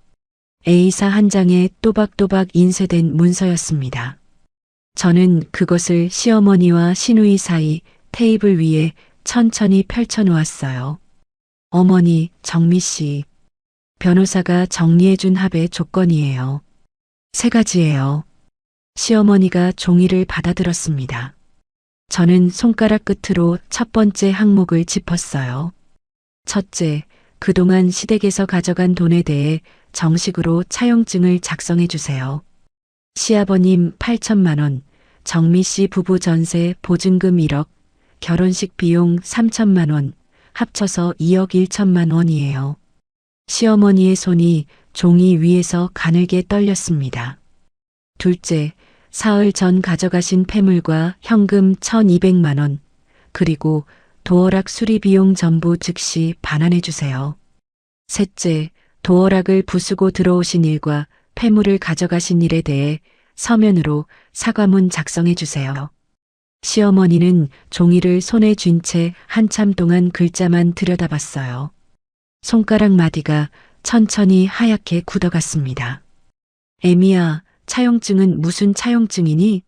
A사 한 장에 또박또박 인쇄된 문서였습니다. 저는 그것을 시어머니와 시누이 사이 테이블 위에 천천히 펼쳐 놓았어요. 어머니, 정미 씨. 변호사가 정리해준 합의 조건이에요. 세 가지예요. 시어머니가 종이를 받아들었습니다. 저는 손가락 끝으로 첫 번째 항목을 짚었어요. 첫째, 그동안 시댁에서 가져간 돈에 대해 정식으로 차용증을 작성해 주세요. 시아버님 8천만 원, 정미 씨 부부 전세 보증금 1억, 결혼식 비용 3천만 원, 합쳐서 2억 1천만 원이에요. 시어머니의 손이 종이 위에서 가늘게 떨렸습니다. 둘째, 사흘 전 가져가신 폐물과 현금 1,200만 원, 그리고 도어락 수리 비용 전부 즉시 반환해 주세요. 셋째, 도어락을 부수고 들어오신 일과 폐물을 가져가신 일에 대해 서면으로 사과문 작성해 주세요. 시어머니는 종이를 손에 쥔 채 한참 동안 글자만 들여다봤어요. 손가락 마디가 천천히 하얗게 굳어갔습니다. 애미야, 차용증은 무슨 차용증이니?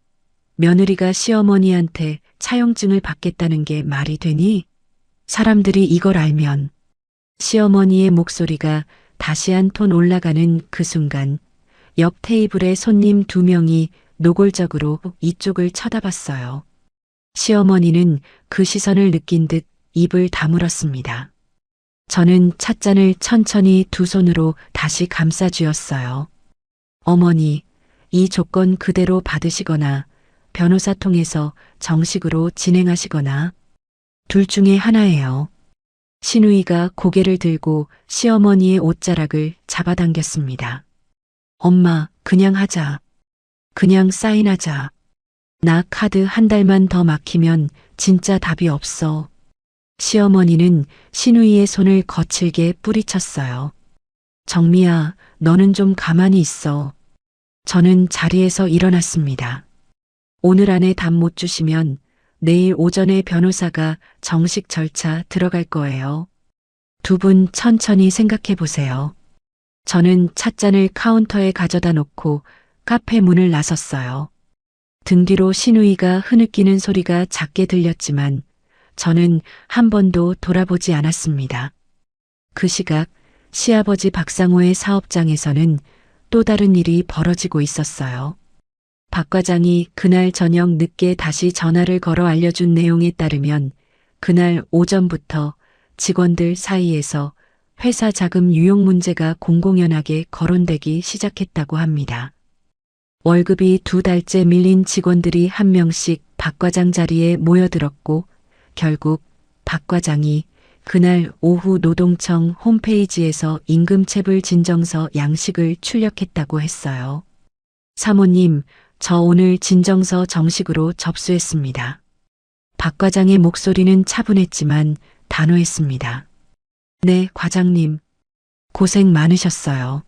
며느리가 시어머니한테 차용증을 받겠다는 게 말이 되니? 사람들이 이걸 알면. 시어머니의 목소리가 다시 한 톤 올라가는 그 순간 옆 테이블의 손님 2명이 노골적으로 이쪽을 쳐다봤어요. 시어머니는 그 시선을 느낀 듯 입을 다물었습니다. 저는 찻잔을 천천히 두 손으로 다시 감싸 쥐었어요. 어머니, 이 조건 그대로 받으시거나 변호사 통해서 정식으로 진행하시거나 둘 중에 하나예요. 시누이가 고개를 들고 시어머니의 옷자락을 잡아당겼습니다. 엄마, 그냥 하자. 그냥 사인하자. 나 카드 한 달만 더 막히면 진짜 답이 없어. 시어머니는 시누이의 손을 거칠게 뿌리쳤어요. 정미야, 너는 좀 가만히 있어. 저는 자리에서 일어났습니다. 오늘 안에 답 못 주시면 내일 오전에 변호사가 정식 절차 들어갈 거예요. 두 분 천천히 생각해 보세요. 저는 찻잔을 카운터에 가져다 놓고 카페 문을 나섰어요. 등 뒤로 시누이가 흐느끼는 소리가 작게 들렸지만 저는 한 번도 돌아보지 않았습니다. 그 시각 시아버지 박상호의 사업장에서는 또 다른 일이 벌어지고 있었어요. 박 과장이 그날 저녁 늦게 다시 전화를 걸어 알려준 내용에 따르면 그날 오전부터 직원들 사이에서 회사 자금 유용 문제가 공공연하게 거론되기 시작했다고 합니다. 월급이 2달째 밀린 직원들이 한 명씩 박 과장 자리에 모여들었고 결국 박 과장이 그날 오후 노동청 홈페이지에서 임금체불 진정서 양식을 출력했다고 했어요. 사모님, 저 오늘 진정서 정식으로 접수했습니다. 박 과장의 목소리는 차분했지만 단호했습니다. 네, 과장님. 고생 많으셨어요.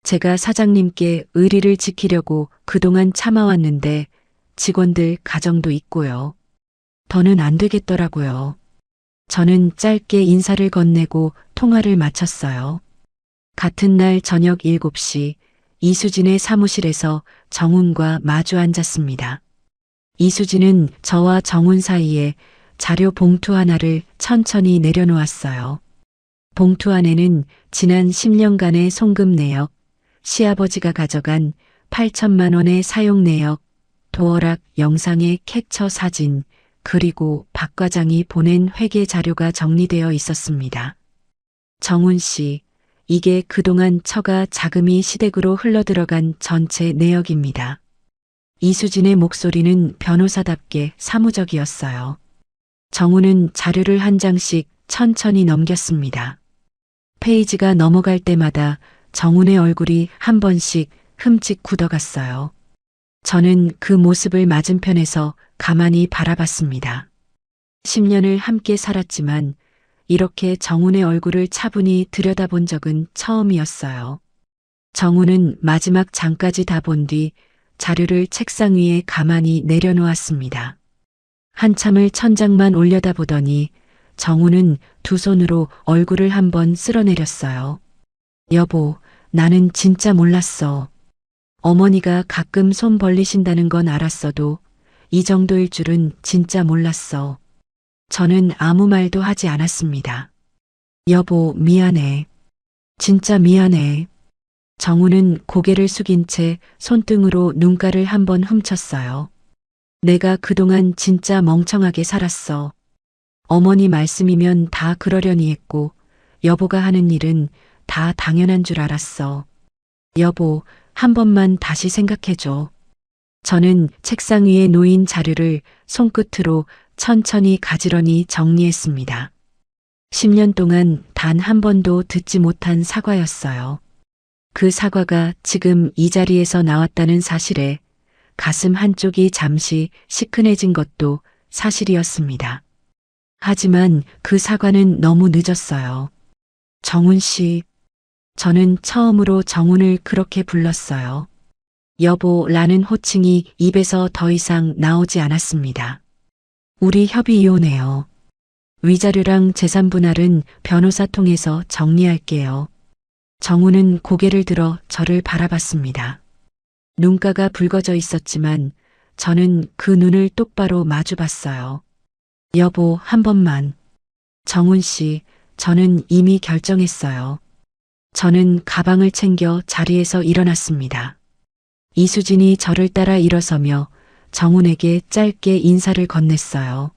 제가 사장님께 의리를 지키려고 그동안 참아왔는데 직원들 가정도 있고요. 더는 안 되겠더라고요. 저는 짧게 인사를 건네고 통화를 마쳤어요. 같은 날 저녁 7시 이수진의 사무실에서 정훈과 마주 앉았습니다. 이수진은 저와 정훈 사이에 자료 봉투 하나를 천천히 내려놓았어요. 봉투 안에는 지난 10년간의 송금 내역, 시아버지가 가져간 8천만 원의 사용 내역, 도어락 영상의 캡처 사진, 그리고 박 과장이 보낸 회계 자료가 정리되어 있었습니다. 정훈 씨, 이게 그동안 처가 자금이 시댁으로 흘러들어간 전체 내역입니다. 이수진의 목소리는 변호사답게 사무적이었어요. 정훈은 자료를 한 장씩 천천히 넘겼습니다. 페이지가 넘어갈 때마다 정훈의 얼굴이 한 번씩 흠찍 굳어갔어요. 저는 그 모습을 맞은편에서 가만히 바라봤습니다. 10년을 함께 살았지만 이렇게 정훈의 얼굴을 차분히 들여다본 적은 처음이었어요. 정우는 마지막 장까지 다 본 뒤 자료를 책상 위에 가만히 내려놓았습니다. 한참을 천장만 올려다보더니 정우는 두 손으로 얼굴을 한번 쓸어내렸어요. 여보, 나는 진짜 몰랐어. 어머니가 가끔 손 벌리신다는 건 알았어도 이 정도일 줄은 진짜 몰랐어. 저는 아무 말도 하지 않았습니다. 여보, 미안해. 진짜 미안해. 정우는 고개를 숙인 채 손등으로 눈가를 한번 훔쳤어요. 내가 그동안 진짜 멍청하게 살았어. 어머니 말씀이면 다 그러려니 했고, 여보가 하는 일은 다 당연한 줄 알았어. 여보, 한 번만 다시 생각해줘. 저는 책상 위에 놓인 자료를 손끝으로 천천히 가지런히 정리했습니다. 10년 동안 단 한 번도 듣지 못한 사과였어요. 그 사과가 지금 이 자리에서 나왔다는 사실에 가슴 한쪽이 잠시 시큰해진 것도 사실이었습니다. 하지만 그 사과는 너무 늦었어요. 정훈 씨, 저는 처음으로 정훈을 그렇게 불렀어요. 여보라는 호칭이 입에서 더 이상 나오지 않았습니다. 우리 협의 이혼해요. 위자료랑 재산 분할은 변호사 통해서 정리할게요. 정우는 고개를 들어 저를 바라봤습니다. 눈가가 붉어져 있었지만 저는 그 눈을 똑바로 마주 봤어요. 여보, 한 번만. 정훈 씨, 저는 이미 결정했어요. 저는 가방을 챙겨 자리에서 일어났습니다. 이수진이 저를 따라 일어서며 정훈에게 짧게 인사를 건넸어요.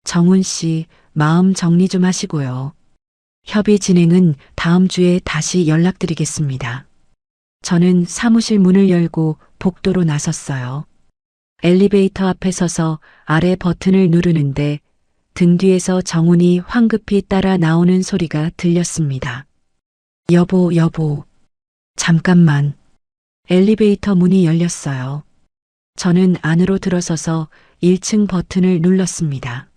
정훈 씨, 마음 정리 좀 하시고요. 협의 진행은 다음 주에 다시 연락드리겠습니다. 저는 사무실 문을 열고 복도로 나섰어요. 엘리베이터 앞에 서서 아래 버튼을 누르는데 등 뒤에서 정훈이 황급히 따라 나오는 소리가 들렸습니다. 여보, 여보. 잠깐만. 엘리베이터 문이 열렸어요. 저는 안으로 들어서서 1층 버튼을 눌렀습니다.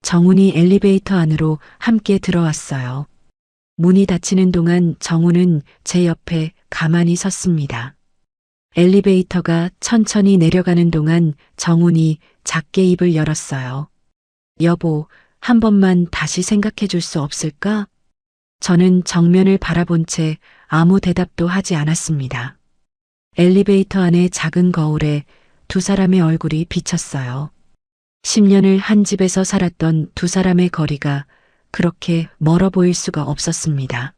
정훈이 엘리베이터 안으로 함께 들어왔어요. 문이 닫히는 동안 정훈은 제 옆에 가만히 섰습니다. 엘리베이터가 천천히 내려가는 동안 정훈이 작게 입을 열었어요. 여보, 한 번만 다시 생각해 줄 수 없을까? 저는 정면을 바라본 채 아무 대답도 하지 않았습니다. 엘리베이터 안의 작은 거울에 두 사람의 얼굴이 비쳤어요. 10년을 한 집에서 살았던 두 사람의 거리가 그렇게 멀어 보일 수가 없었습니다.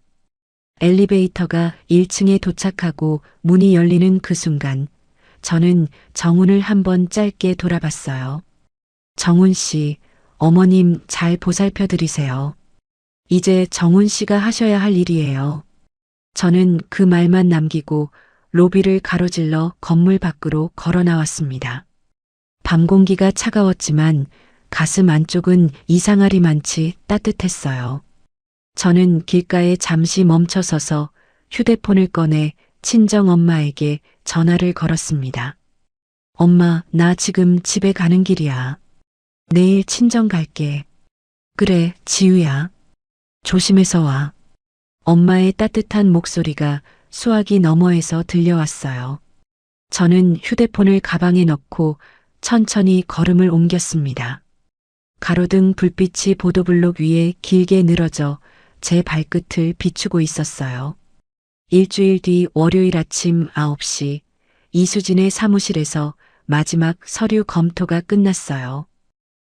엘리베이터가 1층에 도착하고 문이 열리는 그 순간 저는 정훈을 한번 짧게 돌아봤어요. 정훈 씨, 어머님 잘 보살펴 드리세요. 이제 정훈 씨가 하셔야 할 일이에요. 저는 그 말만 남기고 로비를 가로질러 건물 밖으로 걸어 나왔습니다. 밤 공기가 차가웠지만 가슴 안쪽은 이상하리만치 따뜻했어요. 저는 길가에 잠시 멈춰서서 휴대폰을 꺼내 친정엄마에게 전화를 걸었습니다. 엄마, 나 지금 집에 가는 길이야. 내일 친정 갈게. 그래, 지우야. 조심해서 와. 엄마의 따뜻한 목소리가 수화기 너머에서 들려왔어요. 저는 휴대폰을 가방에 넣고 천천히 걸음을 옮겼습니다. 가로등 불빛이 보도블록 위에 길게 늘어져 제 발끝을 비추고 있었어요. 일주일 뒤 월요일 아침 9시 이수진의 사무실에서 마지막 서류 검토가 끝났어요.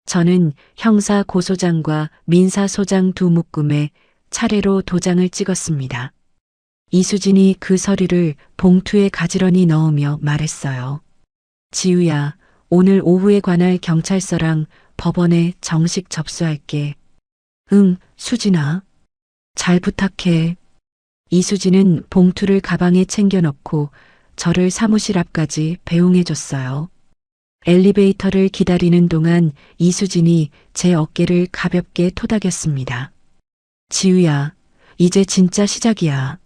저는 형사 고소장과 민사소장 두 묶음에 차례로 도장을 찍었습니다. 이수진이 그 서류를 봉투에 가지런히 넣으며 말했어요. 지우야, 오늘 오후에 관할 경찰서랑 법원에 정식 접수할게. 응, 수진아. 잘 부탁해. 이수진은 봉투를 가방에 챙겨 넣고 저를 사무실 앞까지 배웅해줬어요. 엘리베이터를 기다리는 동안 이수진이 제 어깨를 가볍게 토닥였습니다. 지우야, 이제 진짜 시작이야.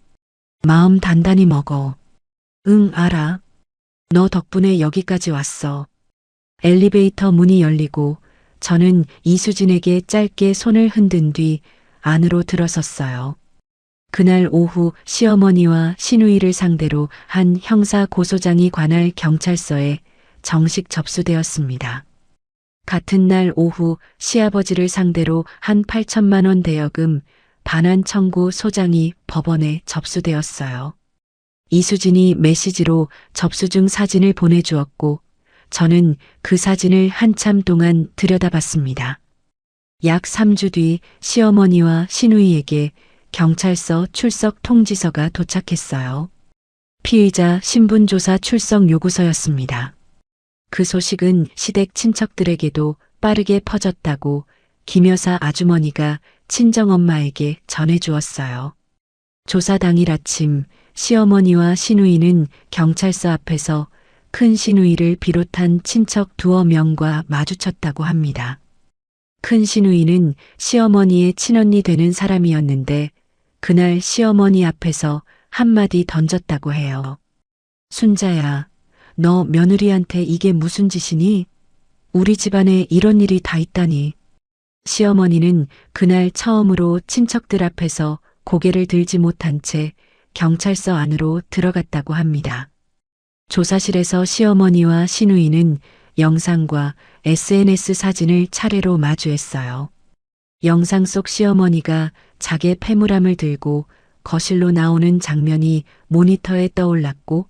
마음 단단히 먹어. 응, 알아. 너 덕분에 여기까지 왔어. 엘리베이터 문이 열리고 저는 이수진에게 짧게 손을 흔든 뒤 안으로 들어섰어요. 그날 오후 시어머니와 시누이를 상대로 한 형사 고소장이 관할 경찰서에 정식 접수되었습니다. 같은 날 오후 시아버지를 상대로 한 8천만 원 대여금 반환 청구 소장이 법원에 접수되었어요. 이수진이 메시지로 접수 중 사진을 보내주었고 저는 그 사진을 한참 동안 들여다봤습니다. 약 3주 뒤 시어머니와 시누이에게 경찰서 출석 통지서가 도착했어요. 피의자 신분조사 출석 요구서였습니다. 그 소식은 시댁 친척들에게도 빠르게 퍼졌다고 김 여사 아주머니가 친정엄마에게 전해주었어요. 조사 당일 아침 시어머니와 시누이는 경찰서 앞에서 큰 시누이를 비롯한 친척 두어 명과 마주쳤다고 합니다. 큰 시누이는 시어머니의 친언니 되는 사람이었는데 그날 시어머니 앞에서 한마디 던졌다고 해요. 순자야, 너 며느리한테 이게 무슨 짓이니? 우리 집안에 이런 일이 다 있다니. 시어머니는 그날 처음으로 친척들 앞에서 고개를 들지 못한 채 경찰서 안으로 들어갔다고 합니다. 조사실에서 시어머니와 시누이는 영상과 SNS 사진을 차례로 마주했어요. 영상 속 시어머니가 자개 패물함을 들고 거실로 나오는 장면이 모니터에 떠올랐고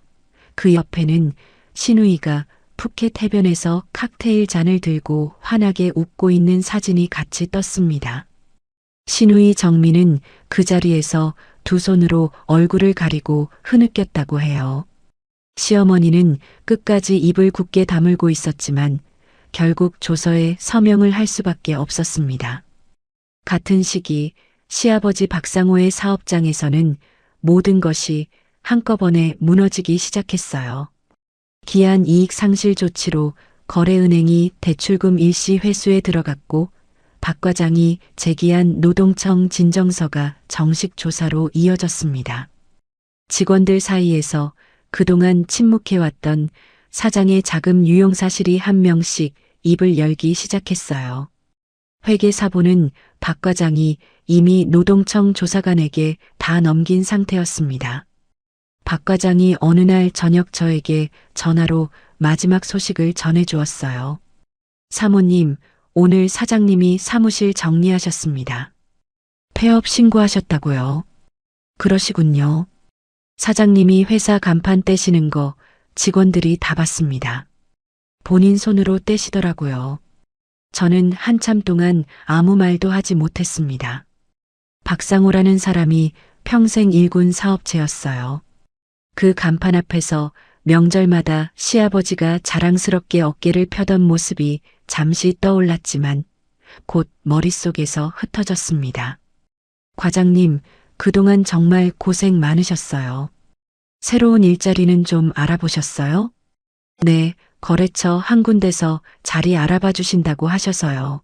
그 옆에는 시누이가 푸켓 해변에서 칵테일 잔을 들고 환하게 웃고 있는 사진이 같이 떴습니다. 시누이 정미는 그 자리에서 두 손으로 얼굴을 가리고 흐느꼈다고 해요. 시어머니는 끝까지 입을 굳게 다물고 있었지만 결국 조서에 서명을 할 수밖에 없었습니다. 같은 시기 시아버지 박상호의 사업장에서는 모든 것이 한꺼번에 무너지기 시작했어요. 기한 이익 상실 조치로 거래은행이 대출금 일시 회수에 들어갔고 박 과장이 제기한 노동청 진정서가 정식 조사로 이어졌습니다. 직원들 사이에서 그동안 침묵해왔던 사장의 자금 유용 사실이 한 명씩 입을 열기 시작했어요. 회계 사보는 박 과장이 이미 노동청 조사관에게 다 넘긴 상태였습니다. 박 과장이 어느 날 저녁 저에게 전화로 마지막 소식을 전해주었어요. 사모님, 오늘 사장님이 사무실 정리하셨습니다. 폐업 신고하셨다고요? 그러시군요. 사장님이 회사 간판 떼시는 거 직원들이 다 봤습니다. 본인 손으로 떼시더라고요. 저는 한참 동안 아무 말도 하지 못했습니다. 박상호라는 사람이 평생 일군 사업체였어요. 그 간판 앞에서 명절마다 시아버지가 자랑스럽게 어깨를 펴던 모습이 잠시 떠올랐지만 곧 머릿속에서 흩어졌습니다. 과장님, 그동안 정말 고생 많으셨어요. 새로운 일자리는 좀 알아보셨어요? 네, 거래처 한 군데서 자리 알아봐 주신다고 하셔서요.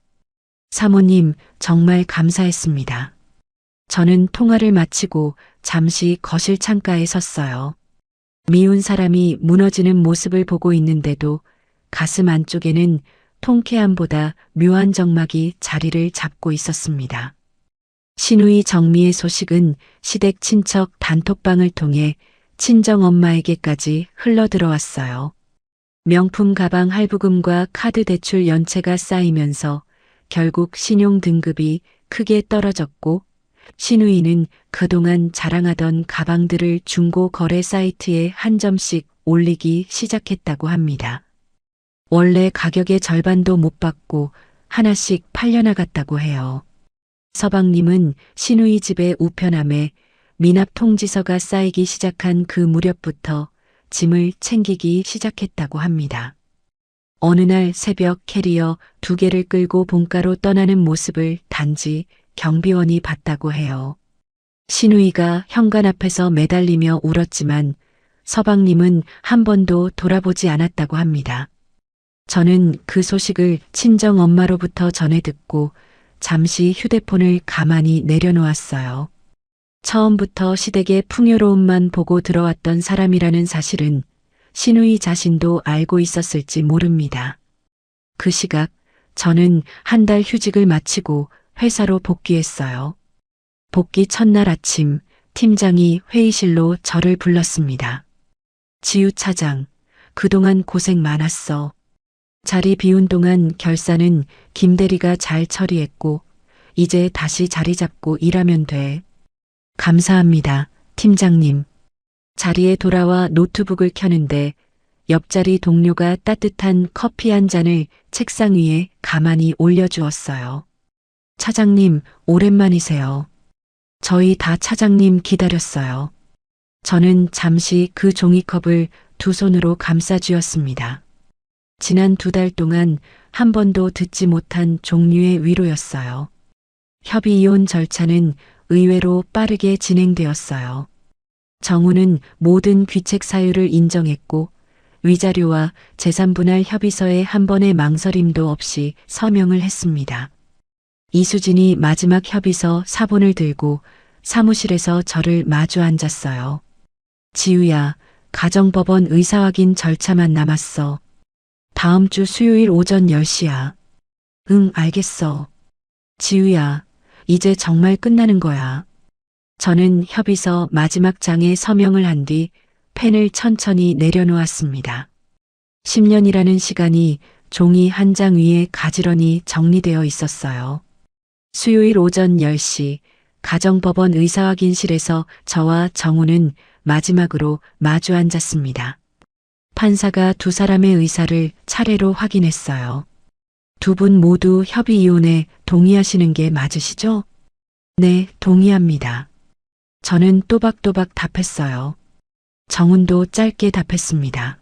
사모님, 정말 감사했습니다. 저는 통화를 마치고 잠시 거실 창가에 섰어요. 미운 사람이 무너지는 모습을 보고 있는데도 가슴 안쪽에는 통쾌함보다 묘한 적막이 자리를 잡고 있었습니다. 시누이 정미의 소식은 시댁 친척 단톡방을 통해 친정엄마에게까지 흘러들어왔어요. 명품 가방 할부금과 카드 대출 연체가 쌓이면서 결국 신용 등급이 크게 떨어졌고 시누이는 그동안 자랑하던 가방들을 중고 거래 사이트에 한 점씩 올리기 시작했다고 합니다. 원래 가격의 절반도 못 받고 하나씩 팔려나갔다고 해요. 서방님은 시누이 집의 우편함에 미납 통지서가 쌓이기 시작한 그 무렵부터 짐을 챙기기 시작했다고 합니다. 어느 날 새벽 캐리어 2개를 끌고 본가로 떠나는 모습을 단지 경비원이 봤다고 해요. 시누이가 현관 앞에서 매달리며 울었지만 서방님은 한 번도 돌아보지 않았다고 합니다. 저는 그 소식을 친정 엄마로부터 전해 듣고 잠시 휴대폰을 가만히 내려놓았어요. 처음부터 시댁의 풍요로움만 보고 들어왔던 사람이라는 사실은 시누이 자신도 알고 있었을지 모릅니다. 그 시각 저는 한 달 휴직을 마치고 회사로 복귀했어요. 복귀 첫날 아침 팀장이 회의실로 저를 불렀습니다. 지우 차장, 그동안 고생 많았어. 자리 비운 동안 결산은 김 대리가 잘 처리했고, 이제 다시 자리 잡고 일하면 돼. 감사합니다, 팀장님. 자리에 돌아와 노트북을 켜는데 옆자리 동료가 따뜻한 커피 한 잔을 책상 위에 가만히 올려주었어요. 차장님, 오랜만이세요. 저희 다 차장님 기다렸어요. 저는 잠시 그 종이컵을 두 손으로 감싸쥐었습니다. 지난 2달 동안 한 번도 듣지 못한 종류의 위로였어요. 협의 이혼 절차는 의외로 빠르게 진행되었어요. 정우는 모든 귀책 사유를 인정했고 위자료와 재산분할 협의서에 한 번의 망설임도 없이 서명을 했습니다. 이수진이 마지막 협의서 사본을 들고 사무실에서 저를 마주 앉았어요. 지우야, 가정법원 의사확인 절차만 남았어. 다음 주 수요일 오전 10시야. 응, 알겠어. 지우야, 이제 정말 끝나는 거야. 저는 협의서 마지막 장에 서명을 한 뒤 펜을 천천히 내려놓았습니다. 10년이라는 시간이 종이 한 장 위에 가지런히 정리되어 있었어요. 수요일 오전 10시 가정법원 의사확인실에서 저와 정우는 마지막으로 마주 앉았습니다. 판사가 두 사람의 의사를 차례로 확인했어요. 두 분 모두 협의 이혼에 동의하시는 게 맞으시죠? 네, 동의합니다. 저는 또박또박 답했어요. 정훈도 짧게 답했습니다.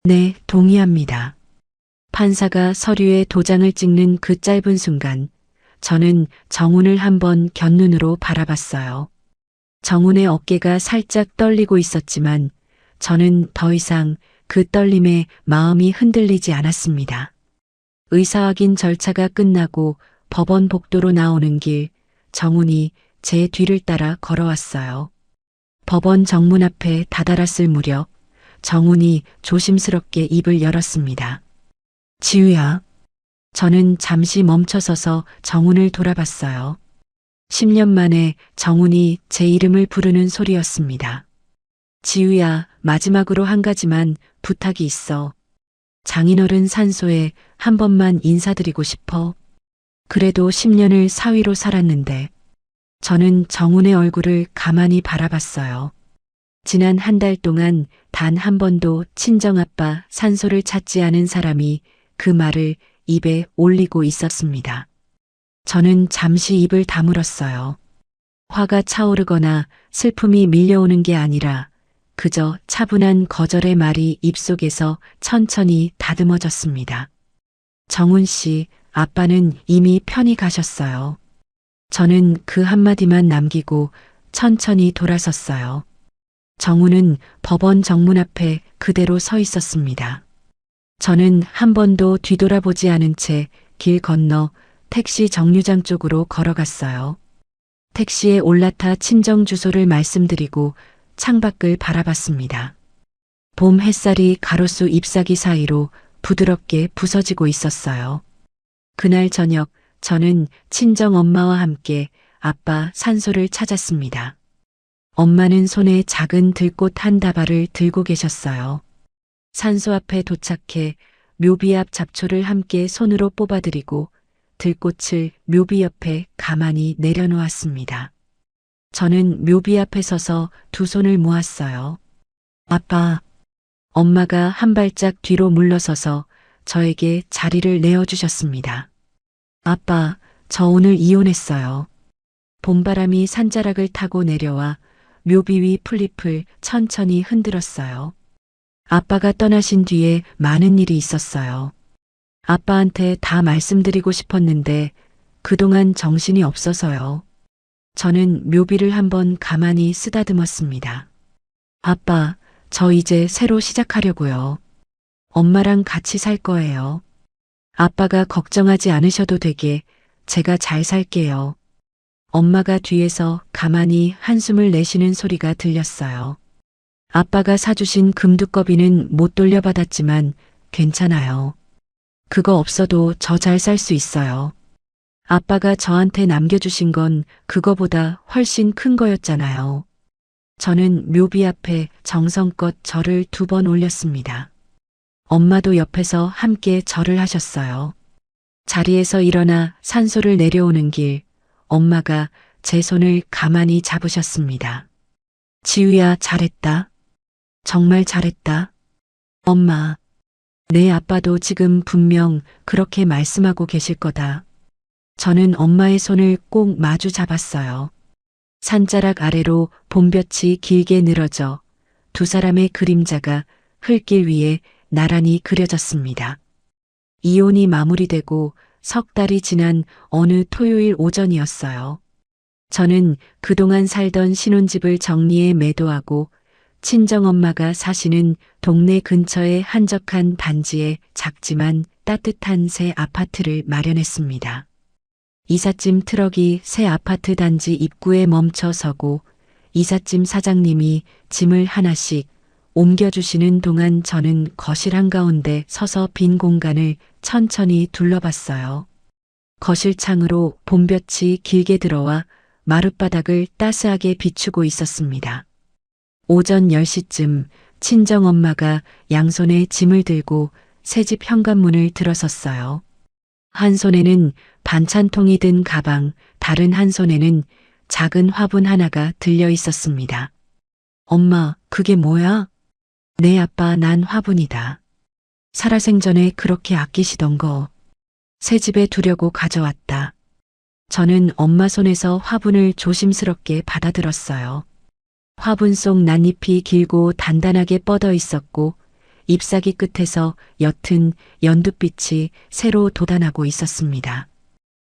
네, 동의합니다. 판사가 서류에 도장을 찍는 그 짧은 순간 저는 정훈을 한번 곁눈으로 바라봤어요. 정훈의 어깨가 살짝 떨리고 있었지만 저는 더 이상 그 떨림에 마음이 흔들리지 않았습니다. 의사확인 절차가 끝나고 법원 복도로 나오는 길, 정훈이 제 뒤를 따라 걸어왔어요. 법원 정문 앞에 다다랐을 무렵 정훈이 조심스럽게 입을 열었습니다. 지우야. 저는 잠시 멈춰서서 정훈을 돌아봤어요. 10년 만에 정훈이 제 이름을 부르는 소리였습니다. 지우야, 마지막으로 한 가지만 부탁이 있어. 장인어른 산소에 한 번만 인사드리고 싶어. 그래도 10년을 사위로 살았는데. 저는 정훈의 얼굴을 가만히 바라봤어요. 지난 한 달 동안 단 한 번도 친정아빠 산소를 찾지 않은 사람이 그 말을 입에 올리고 있었습니다. 저는 잠시 입을 다물었어요. 화가 차오르거나 슬픔이 밀려오는 게 아니라 그저 차분한 거절의 말이 입속에서 천천히 다듬어졌습니다. 정훈 씨, 아빠는 이미 편히 가셨어요. 저는 그 한마디만 남기고 천천히 돌아섰어요. 정훈은 법원 정문 앞에 그대로 서 있었습니다. 저는 한 번도 뒤돌아보지 않은 채 길 건너 택시 정류장 쪽으로 걸어갔어요. 택시에 올라타 친정 주소를 말씀드리고 창밖을 바라봤습니다. 봄 햇살이 가로수 잎사귀 사이로 부드럽게 부서지고 있었어요. 그날 저녁 저는 친정 엄마와 함께 아빠 산소를 찾았습니다. 엄마는 손에 작은 들꽃 한 다발을 들고 계셨어요. 산소 앞에 도착해 묘비 앞 잡초를 함께 손으로 뽑아드리고 들꽃을 묘비 옆에 가만히 내려놓았습니다. 저는 묘비 앞에 서서 두 손을 모았어요. 아빠, 엄마가 한 발짝 뒤로 물러서서 저에게 자리를 내어주셨습니다. 아빠, 저 오늘 이혼했어요. 봄바람이 산자락을 타고 내려와 묘비 위 풀잎을 천천히 흔들었어요. 아빠가 떠나신 뒤에 많은 일이 있었어요. 아빠한테 다 말씀드리고 싶었는데 그동안 정신이 없어서요. 저는 묘비를 한번 가만히 쓰다듬었습니다. 아빠, 저 이제 새로 시작하려고요. 엄마랑 같이 살 거예요. 아빠가 걱정하지 않으셔도 되게 제가 잘 살게요. 엄마가 뒤에서 가만히 한숨을 내쉬는 소리가 들렸어요. 아빠가 사주신 금두꺼비는 못 돌려받았지만 괜찮아요. 그거 없어도 저 잘 살 수 있어요. 아빠가 저한테 남겨주신 건 그거보다 훨씬 큰 거였잖아요. 저는 묘비 앞에 정성껏 절을 2번 올렸습니다. 엄마도 옆에서 함께 절을 하셨어요. 자리에서 일어나 산소를 내려오는 길, 엄마가 제 손을 가만히 잡으셨습니다. 지우야, 잘했다. 정말 잘했다. 엄마, 내 아빠도 지금 분명 그렇게 말씀하고 계실 거다. 저는 엄마의 손을 꼭 마주 잡았어요. 산자락 아래로 봄볕이 길게 늘어져 2 사람의 그림자가 흙길 위에 나란히 그려졌습니다. 이혼이 마무리되고 3 달이 지난 어느 토요일 오전이었어요. 저는 그동안 살던 신혼집을 정리해 매도하고 친정엄마가 사시는 동네 근처의 한적한 단지에 작지만 따뜻한 새 아파트를 마련했습니다. 이삿짐 트럭이 새 아파트 단지 입구에 멈춰 서고 이삿짐 사장님이 짐을 하나씩 옮겨주시는 동안 저는 거실 한가운데 서서 빈 공간을 천천히 둘러봤어요. 거실 창으로 봄볕이 길게 들어와 마룻바닥을 따스하게 비추고 있었습니다. 오전 10시쯤 친정엄마가 양손에 짐을 들고 새집 현관문을 들어섰어요. 한 손에는 반찬통이 든 가방, 다른 한 손에는 작은 화분 하나가 들려 있었습니다. 엄마, 그게 뭐야? 내 아빠 난 화분이다. 살아생전에 그렇게 아끼시던 거. 새집에 두려고 가져왔다. 저는 엄마 손에서 화분을 조심스럽게 받아들었어요. 화분 속 낫잎이 길고 단단하게 뻗어 있었고 잎사귀 끝에서 옅은 연두빛이 새로 돋아나고 있었습니다.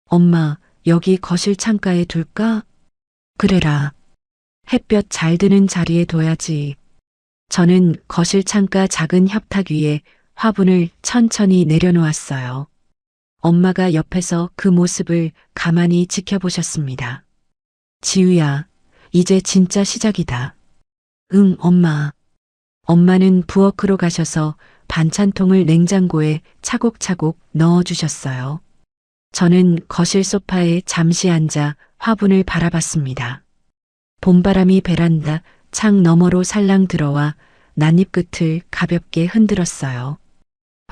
엄마, 여기 거실 창가에 둘까? 그래라. 햇볕 잘 드는 자리에 둬야지. 저는 거실 창가 작은 협탁 위에 화분을 천천히 내려놓았어요. 엄마가 옆에서 그 모습을 가만히 지켜보셨습니다. 지우야, 이제 진짜 시작이다. 응, 엄마. 엄마는 부엌으로 가셔서 반찬통을 냉장고에 차곡차곡 넣어주셨어요. 저는 거실 소파에 잠시 앉아 화분을 바라봤습니다. 봄바람이 베란다 창 너머로 살랑 들어와 낫잎 끝을 가볍게 흔들었어요.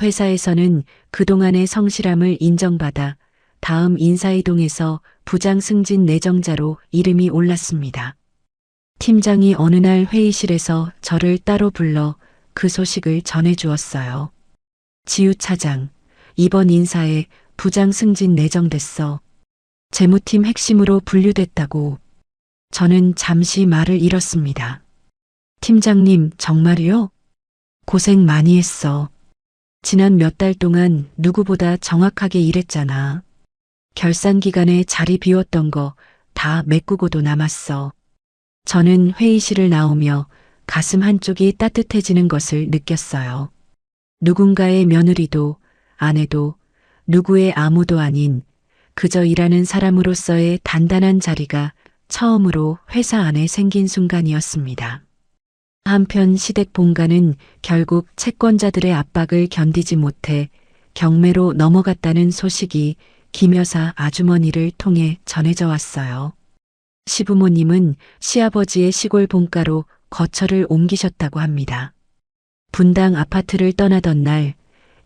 회사에서는 그동안의 성실함을 인정받아 다음 인사이동에서 부장 승진 내정자로 이름이 올랐습니다. 팀장이 어느 날 회의실에서 저를 따로 불러 그 소식을 전해주었어요. 지우 차장, 이번 인사에 부장 승진 내정됐어. 재무팀 핵심으로 분류됐다고. 저는 잠시 말을 잃었습니다. 팀장님, 정말이요? 고생 많이 했어. 지난 몇 달 동안 누구보다 정확하게 일했잖아. 결산 기간에 자리 비웠던 거 다 메꾸고도 남았어. 저는 회의실을 나오며 가슴 한쪽이 따뜻해지는 것을 느꼈어요. 누군가의 며느리도 아내도 누구의 아무도 아닌 그저 일하는 사람으로서의 단단한 자리가 처음으로 회사 안에 생긴 순간이었습니다. 한편 시댁 본가는 결국 채권자들의 압박을 견디지 못해 경매로 넘어갔다는 소식이 김 여사 아주머니를 통해 전해져 왔어요. 시부모님은 시아버지의 시골 본가로 거처를 옮기셨다고 합니다. 분당 아파트를 떠나던 날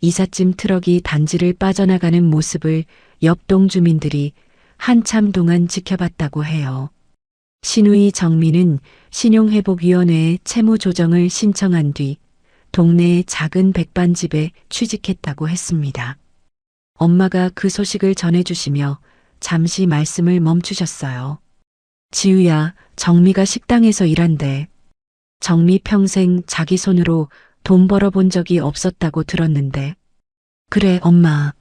이삿짐 트럭이 단지를 빠져나가는 모습을 옆동 주민들이 한참 동안 지켜봤다고 해요. 신우이 정민은 신용회복위원회에 채무 조정을 신청한 뒤 동네의 작은 백반집에 취직했다고 했습니다. 엄마가 그 소식을 전해주시며 잠시 말씀을 멈추셨어요. 지우야, 정미가 식당에서 일한대. 정미 평생 자기 손으로 돈 벌어본 적이 없었다고 들었는데. 그래, 엄마.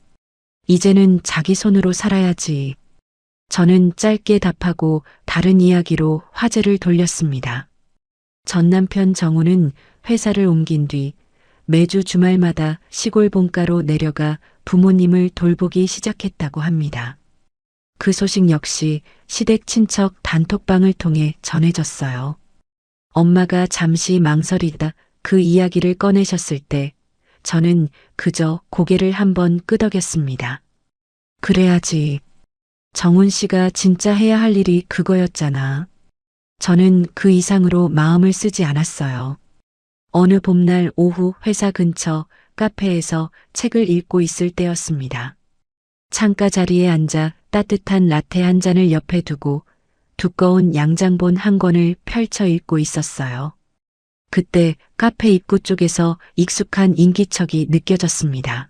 이제는 자기 손으로 살아야지. 저는 짧게 답하고 다른 이야기로 화제를 돌렸습니다. 전 남편 정우는 회사를 옮긴 뒤 매주 주말마다 시골 본가로 내려가 부모님을 돌보기 시작했다고 합니다. 그 소식 역시 시댁 친척 단톡방을 통해 전해졌어요. 엄마가 잠시 망설이다 그 이야기를 꺼내셨을 때 저는 그저 고개를 한번 끄덕였습니다. 그래야지. 정훈 씨가 진짜 해야 할 일이 그거였잖아. 저는 그 이상으로 마음을 쓰지 않았어요. 어느 봄날 오후 회사 근처 카페에서 책을 읽고 있을 때였습니다. 창가 자리에 앉아 따뜻한 라테 한 잔을 옆에 두고 두꺼운 양장본 한 권을 펼쳐 읽고 있었어요. 그때 카페 입구 쪽에서 익숙한 인기척이 느껴졌습니다.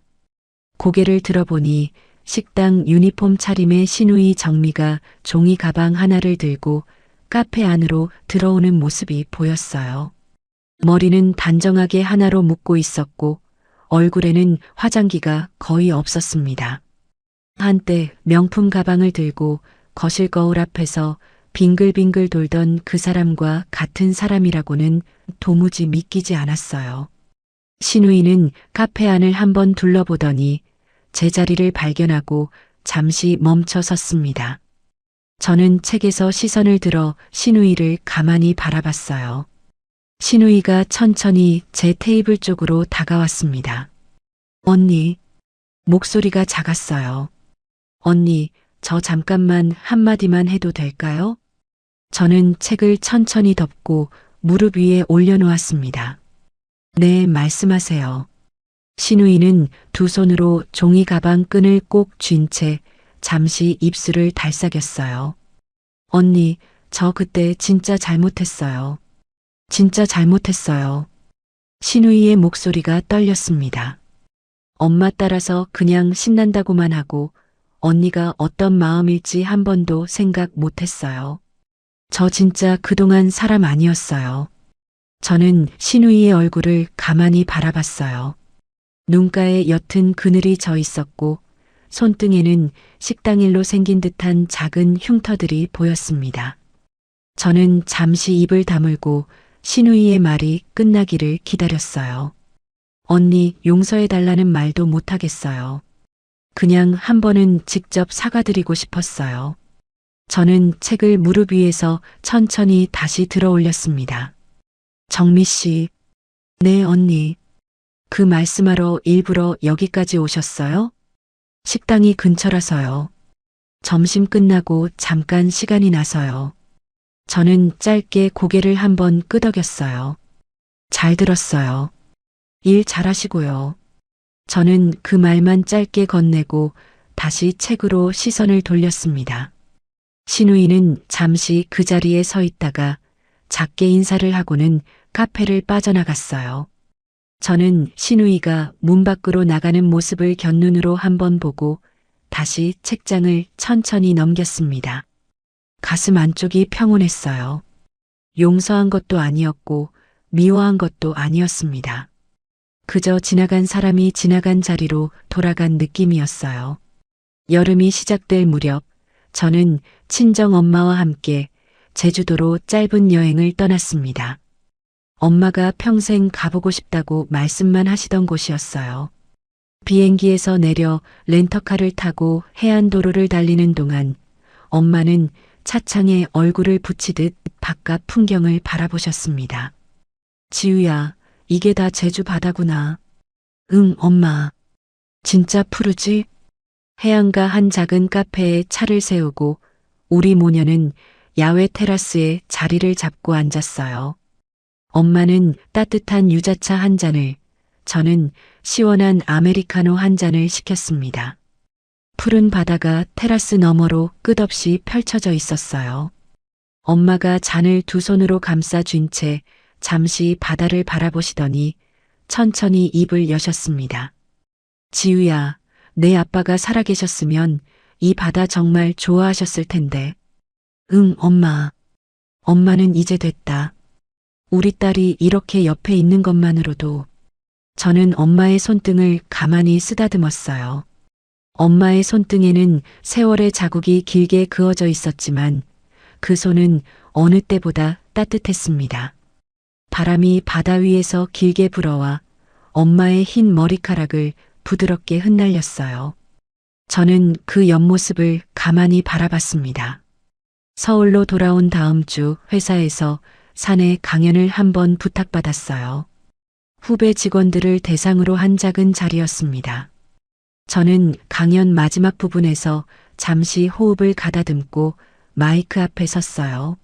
고개를 들어보니 식당 유니폼 차림의 시누이 정미가 종이 가방 하나를 들고 카페 안으로 들어오는 모습이 보였어요. 머리는 단정하게 하나로 묶고 있었고 얼굴에는 화장기가 거의 없었습니다. 한때 명품 가방을 들고 거실 거울 앞에서 빙글빙글 돌던 그 사람과 같은 사람이라고는 도무지 믿기지 않았어요. 신우이는 카페 안을 한번 둘러보더니 제자리를 발견하고 잠시 멈춰 섰습니다. 저는 책에서 시선을 들어 신우이를 가만히 바라봤어요. 신우이가 천천히 제 테이블 쪽으로 다가왔습니다. 언니, 목소리가 작았어요. 언니, 저 잠깐만 한마디만 해도 될까요? 저는 책을 천천히 덮고 무릎 위에 올려놓았습니다. 네, 말씀하세요. 신우이는 두 손으로 종이 가방 끈을 꼭 쥔 채 잠시 입술을 달싹였어요. 언니, 저 그때 진짜 잘못했어요. 진짜 잘못했어요. 신우이의 목소리가 떨렸습니다. 엄마 따라서 그냥 신난다고만 하고 언니가 어떤 마음일지 한 번도 생각 못했어요. 저 진짜 그동안 사람 아니었어요. 저는 신우이의 얼굴을 가만히 바라봤어요. 눈가에 옅은 그늘이 져 있었고 손등에는 식당일로 생긴 듯한 작은 흉터들이 보였습니다. 저는 잠시 입을 다물고 신우이의 말이 끝나기를 기다렸어요. 언니, 용서해달라는 말도 못하겠어요. 그냥 한 번은 직접 사과드리고 싶었어요. 저는 책을 무릎 위에서 천천히 다시 들어 올렸습니다. 정미 씨. 네, 언니. 그 말씀하러 일부러 여기까지 오셨어요? 식당이 근처라서요. 점심 끝나고 잠깐 시간이 나서요. 저는 짧게 고개를 한번 끄덕였어요. 잘 들었어요. 일 잘하시고요. 저는 그 말만 짧게 건네고 다시 책으로 시선을 돌렸습니다. 신우이는 잠시 그 자리에 서 있다가 작게 인사를 하고는 카페를 빠져나갔어요. 저는 신우이가 문 밖으로 나가는 모습을 곁눈으로 한번 보고 다시 책장을 천천히 넘겼습니다. 가슴 안쪽이 평온했어요. 용서한 것도 아니었고 미워한 것도 아니었습니다. 그저 지나간 사람이 지나간 자리로 돌아간 느낌이었어요. 여름이 시작될 무렵 저는 친정 엄마와 함께 제주도로 짧은 여행을 떠났습니다. 엄마가 평생 가보고 싶다고 말씀만 하시던 곳이었어요. 비행기에서 내려 렌터카를 타고 해안도로를 달리는 동안 엄마는 차창에 얼굴을 붙이듯 바깥 풍경을 바라보셨습니다. 지우야, 이게 다 제주 바다구나. 응, 엄마. 진짜 푸르지? 해안가 한 작은 카페에 차를 세우고 우리 모녀는 야외 테라스에 자리를 잡고 앉았어요. 엄마는 따뜻한 유자차 한 잔을, 저는 시원한 아메리카노 한 잔을 시켰습니다. 푸른 바다가 테라스 너머로 끝없이 펼쳐져 있었어요. 엄마가 잔을 두 손으로 감싸 쥔 채 잠시 바다를 바라보시더니 천천히 입을 여셨습니다. 지우야, 내 아빠가 살아계셨으면 이 바다 정말 좋아하셨을 텐데. 응, 엄마. 엄마는 이제 됐다. 우리 딸이 이렇게 옆에 있는 것만으로도. 저는 엄마의 손등을 가만히 쓰다듬었어요. 엄마의 손등에는 세월의 자국이 길게 그어져 있었지만 그 손은 어느 때보다 따뜻했습니다. 바람이 바다 위에서 길게 불어와 엄마의 흰 머리카락을 부드럽게 흩날렸어요. 저는 그 옆모습을 가만히 바라봤습니다. 서울로 돌아온 다음 주 회사에서 사내 강연을 한번 부탁받았어요. 후배 직원들을 대상으로 한 작은 자리였습니다. 저는 강연 마지막 부분에서 잠시 호흡을 가다듬고 마이크 앞에 섰어요.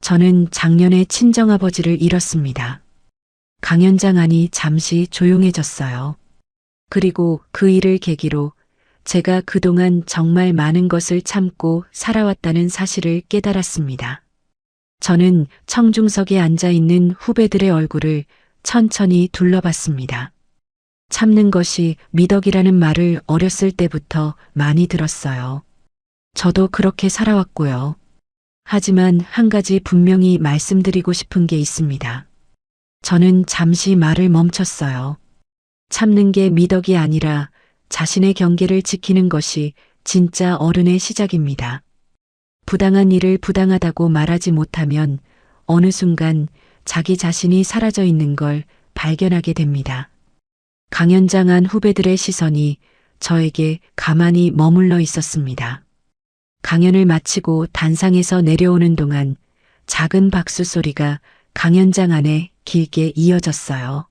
저는 작년에 친정아버지를 잃었습니다. 강연장 안이 잠시 조용해졌어요. 그리고 그 일을 계기로 제가 그동안 정말 많은 것을 참고 살아왔다는 사실을 깨달았습니다. 저는 청중석에 앉아 있는 후배들의 얼굴을 천천히 둘러봤습니다. 참는 것이 미덕이라는 말을 어렸을 때부터 많이 들었어요. 저도 그렇게 살아왔고요. 하지만 한 가지 분명히 말씀드리고 싶은 게 있습니다. 저는 잠시 말을 멈췄어요. 참는 게 미덕이 아니라 자신의 경계를 지키는 것이 진짜 어른의 시작입니다. 부당한 일을 부당하다고 말하지 못하면 어느 순간 자기 자신이 사라져 있는 걸 발견하게 됩니다. 강연장 안 후배들의 시선이 저에게 가만히 머물러 있었습니다. 강연을 마치고 단상에서 내려오는 동안 작은 박수 소리가 강연장 안에 길게 이어졌어요.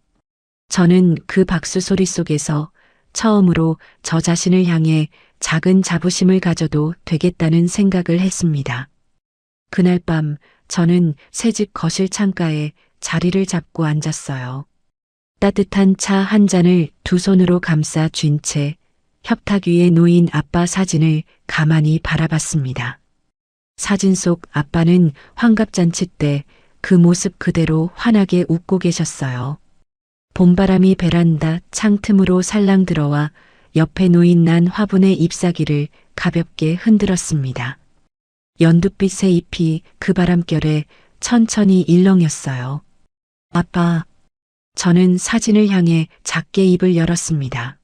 저는 그 박수 소리 속에서 처음으로 저 자신을 향해 작은 자부심을 가져도 되겠다는 생각을 했습니다. 그날 밤 저는 새집 거실 창가에 자리를 잡고 앉았어요. 따뜻한 차 한 잔을 두 손으로 감싸 쥔 채 협탁 위에 놓인 아빠 사진을 가만히 바라봤습니다. 사진 속 아빠는 환갑잔치 때 그 모습 그대로 환하게 웃고 계셨어요. 봄바람이 베란다 창틈으로 살랑 들어와 옆에 놓인 난 화분의 잎사귀를 가볍게 흔들었습니다. 연두빛의 잎이 그 바람결에 천천히 일렁였어요. 아빠, 저는 사진을 향해 작게 입을 열었습니다.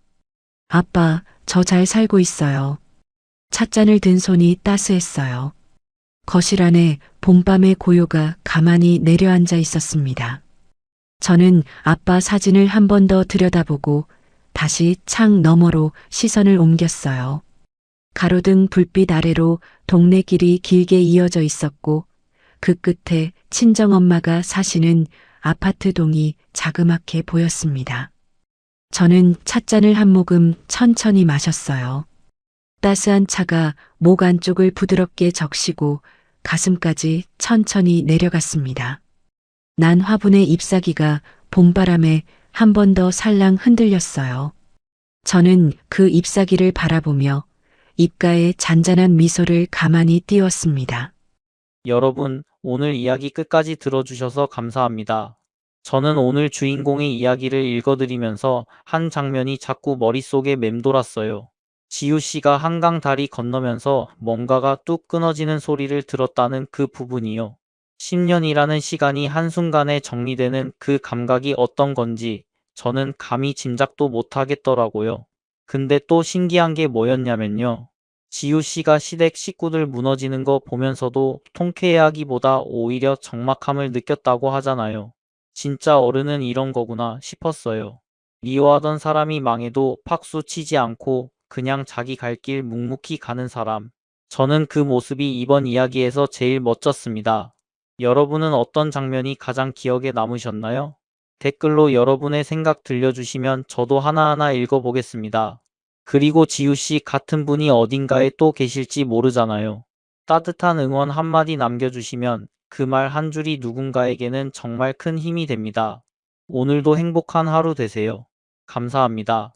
아빠, 저 잘 살고 있어요. 찻잔을 든 손이 따스했어요. 거실 안에 봄밤의 고요가 가만히 내려앉아 있었습니다. 저는 아빠 사진을 한 번 더 들여다보고 다시 창 너머로 시선을 옮겼어요. 가로등 불빛 아래로 동네 길이 길게 이어져 있었고 그 끝에 친정엄마가 사시는 아파트 동이 자그맣게 보였습니다. 저는 찻잔을 한 모금 천천히 마셨어요. 따스한 차가 목 안쪽을 부드럽게 적시고 가슴까지 천천히 내려갔습니다. 난 화분의 잎사귀가 봄바람에 한 번 더 살랑 흔들렸어요. 저는 그 잎사귀를 바라보며 입가에 잔잔한 미소를 가만히 띄웠습니다. 여러분, 오늘 이야기 끝까지 들어주셔서 감사합니다. 저는 오늘 주인공의 이야기를 읽어드리면서 한 장면이 자꾸 머릿속에 맴돌았어요. 지우 씨가 한강 다리 건너면서 뭔가가 뚝 끊어지는 소리를 들었다는 그 부분이요. 10년이라는 시간이 한순간에 정리되는 그 감각이 어떤 건지 저는 감히 짐작도 못하겠더라고요. 근데 또 신기한 게 뭐였냐면요. 지우 씨가 시댁 식구들 무너지는 거 보면서도 통쾌해하기보다 오히려 적막함을 느꼈다고 하잖아요. 진짜 어른은 이런 거구나 싶었어요. 미워하던 사람이 망해도 박수 치지 않고 그냥 자기 갈 길 묵묵히 가는 사람. 저는 그 모습이 이번 이야기에서 제일 멋졌습니다. 여러분은 어떤 장면이 가장 기억에 남으셨나요? 댓글로 여러분의 생각 들려주시면 저도 하나하나 읽어보겠습니다. 그리고 지우씨 같은 분이 어딘가에 또 계실지 모르잖아요. 따뜻한 응원 한마디 남겨주시면 그 말 한 줄이 누군가에게는 정말 큰 힘이 됩니다. 오늘도 행복한 하루 되세요. 감사합니다.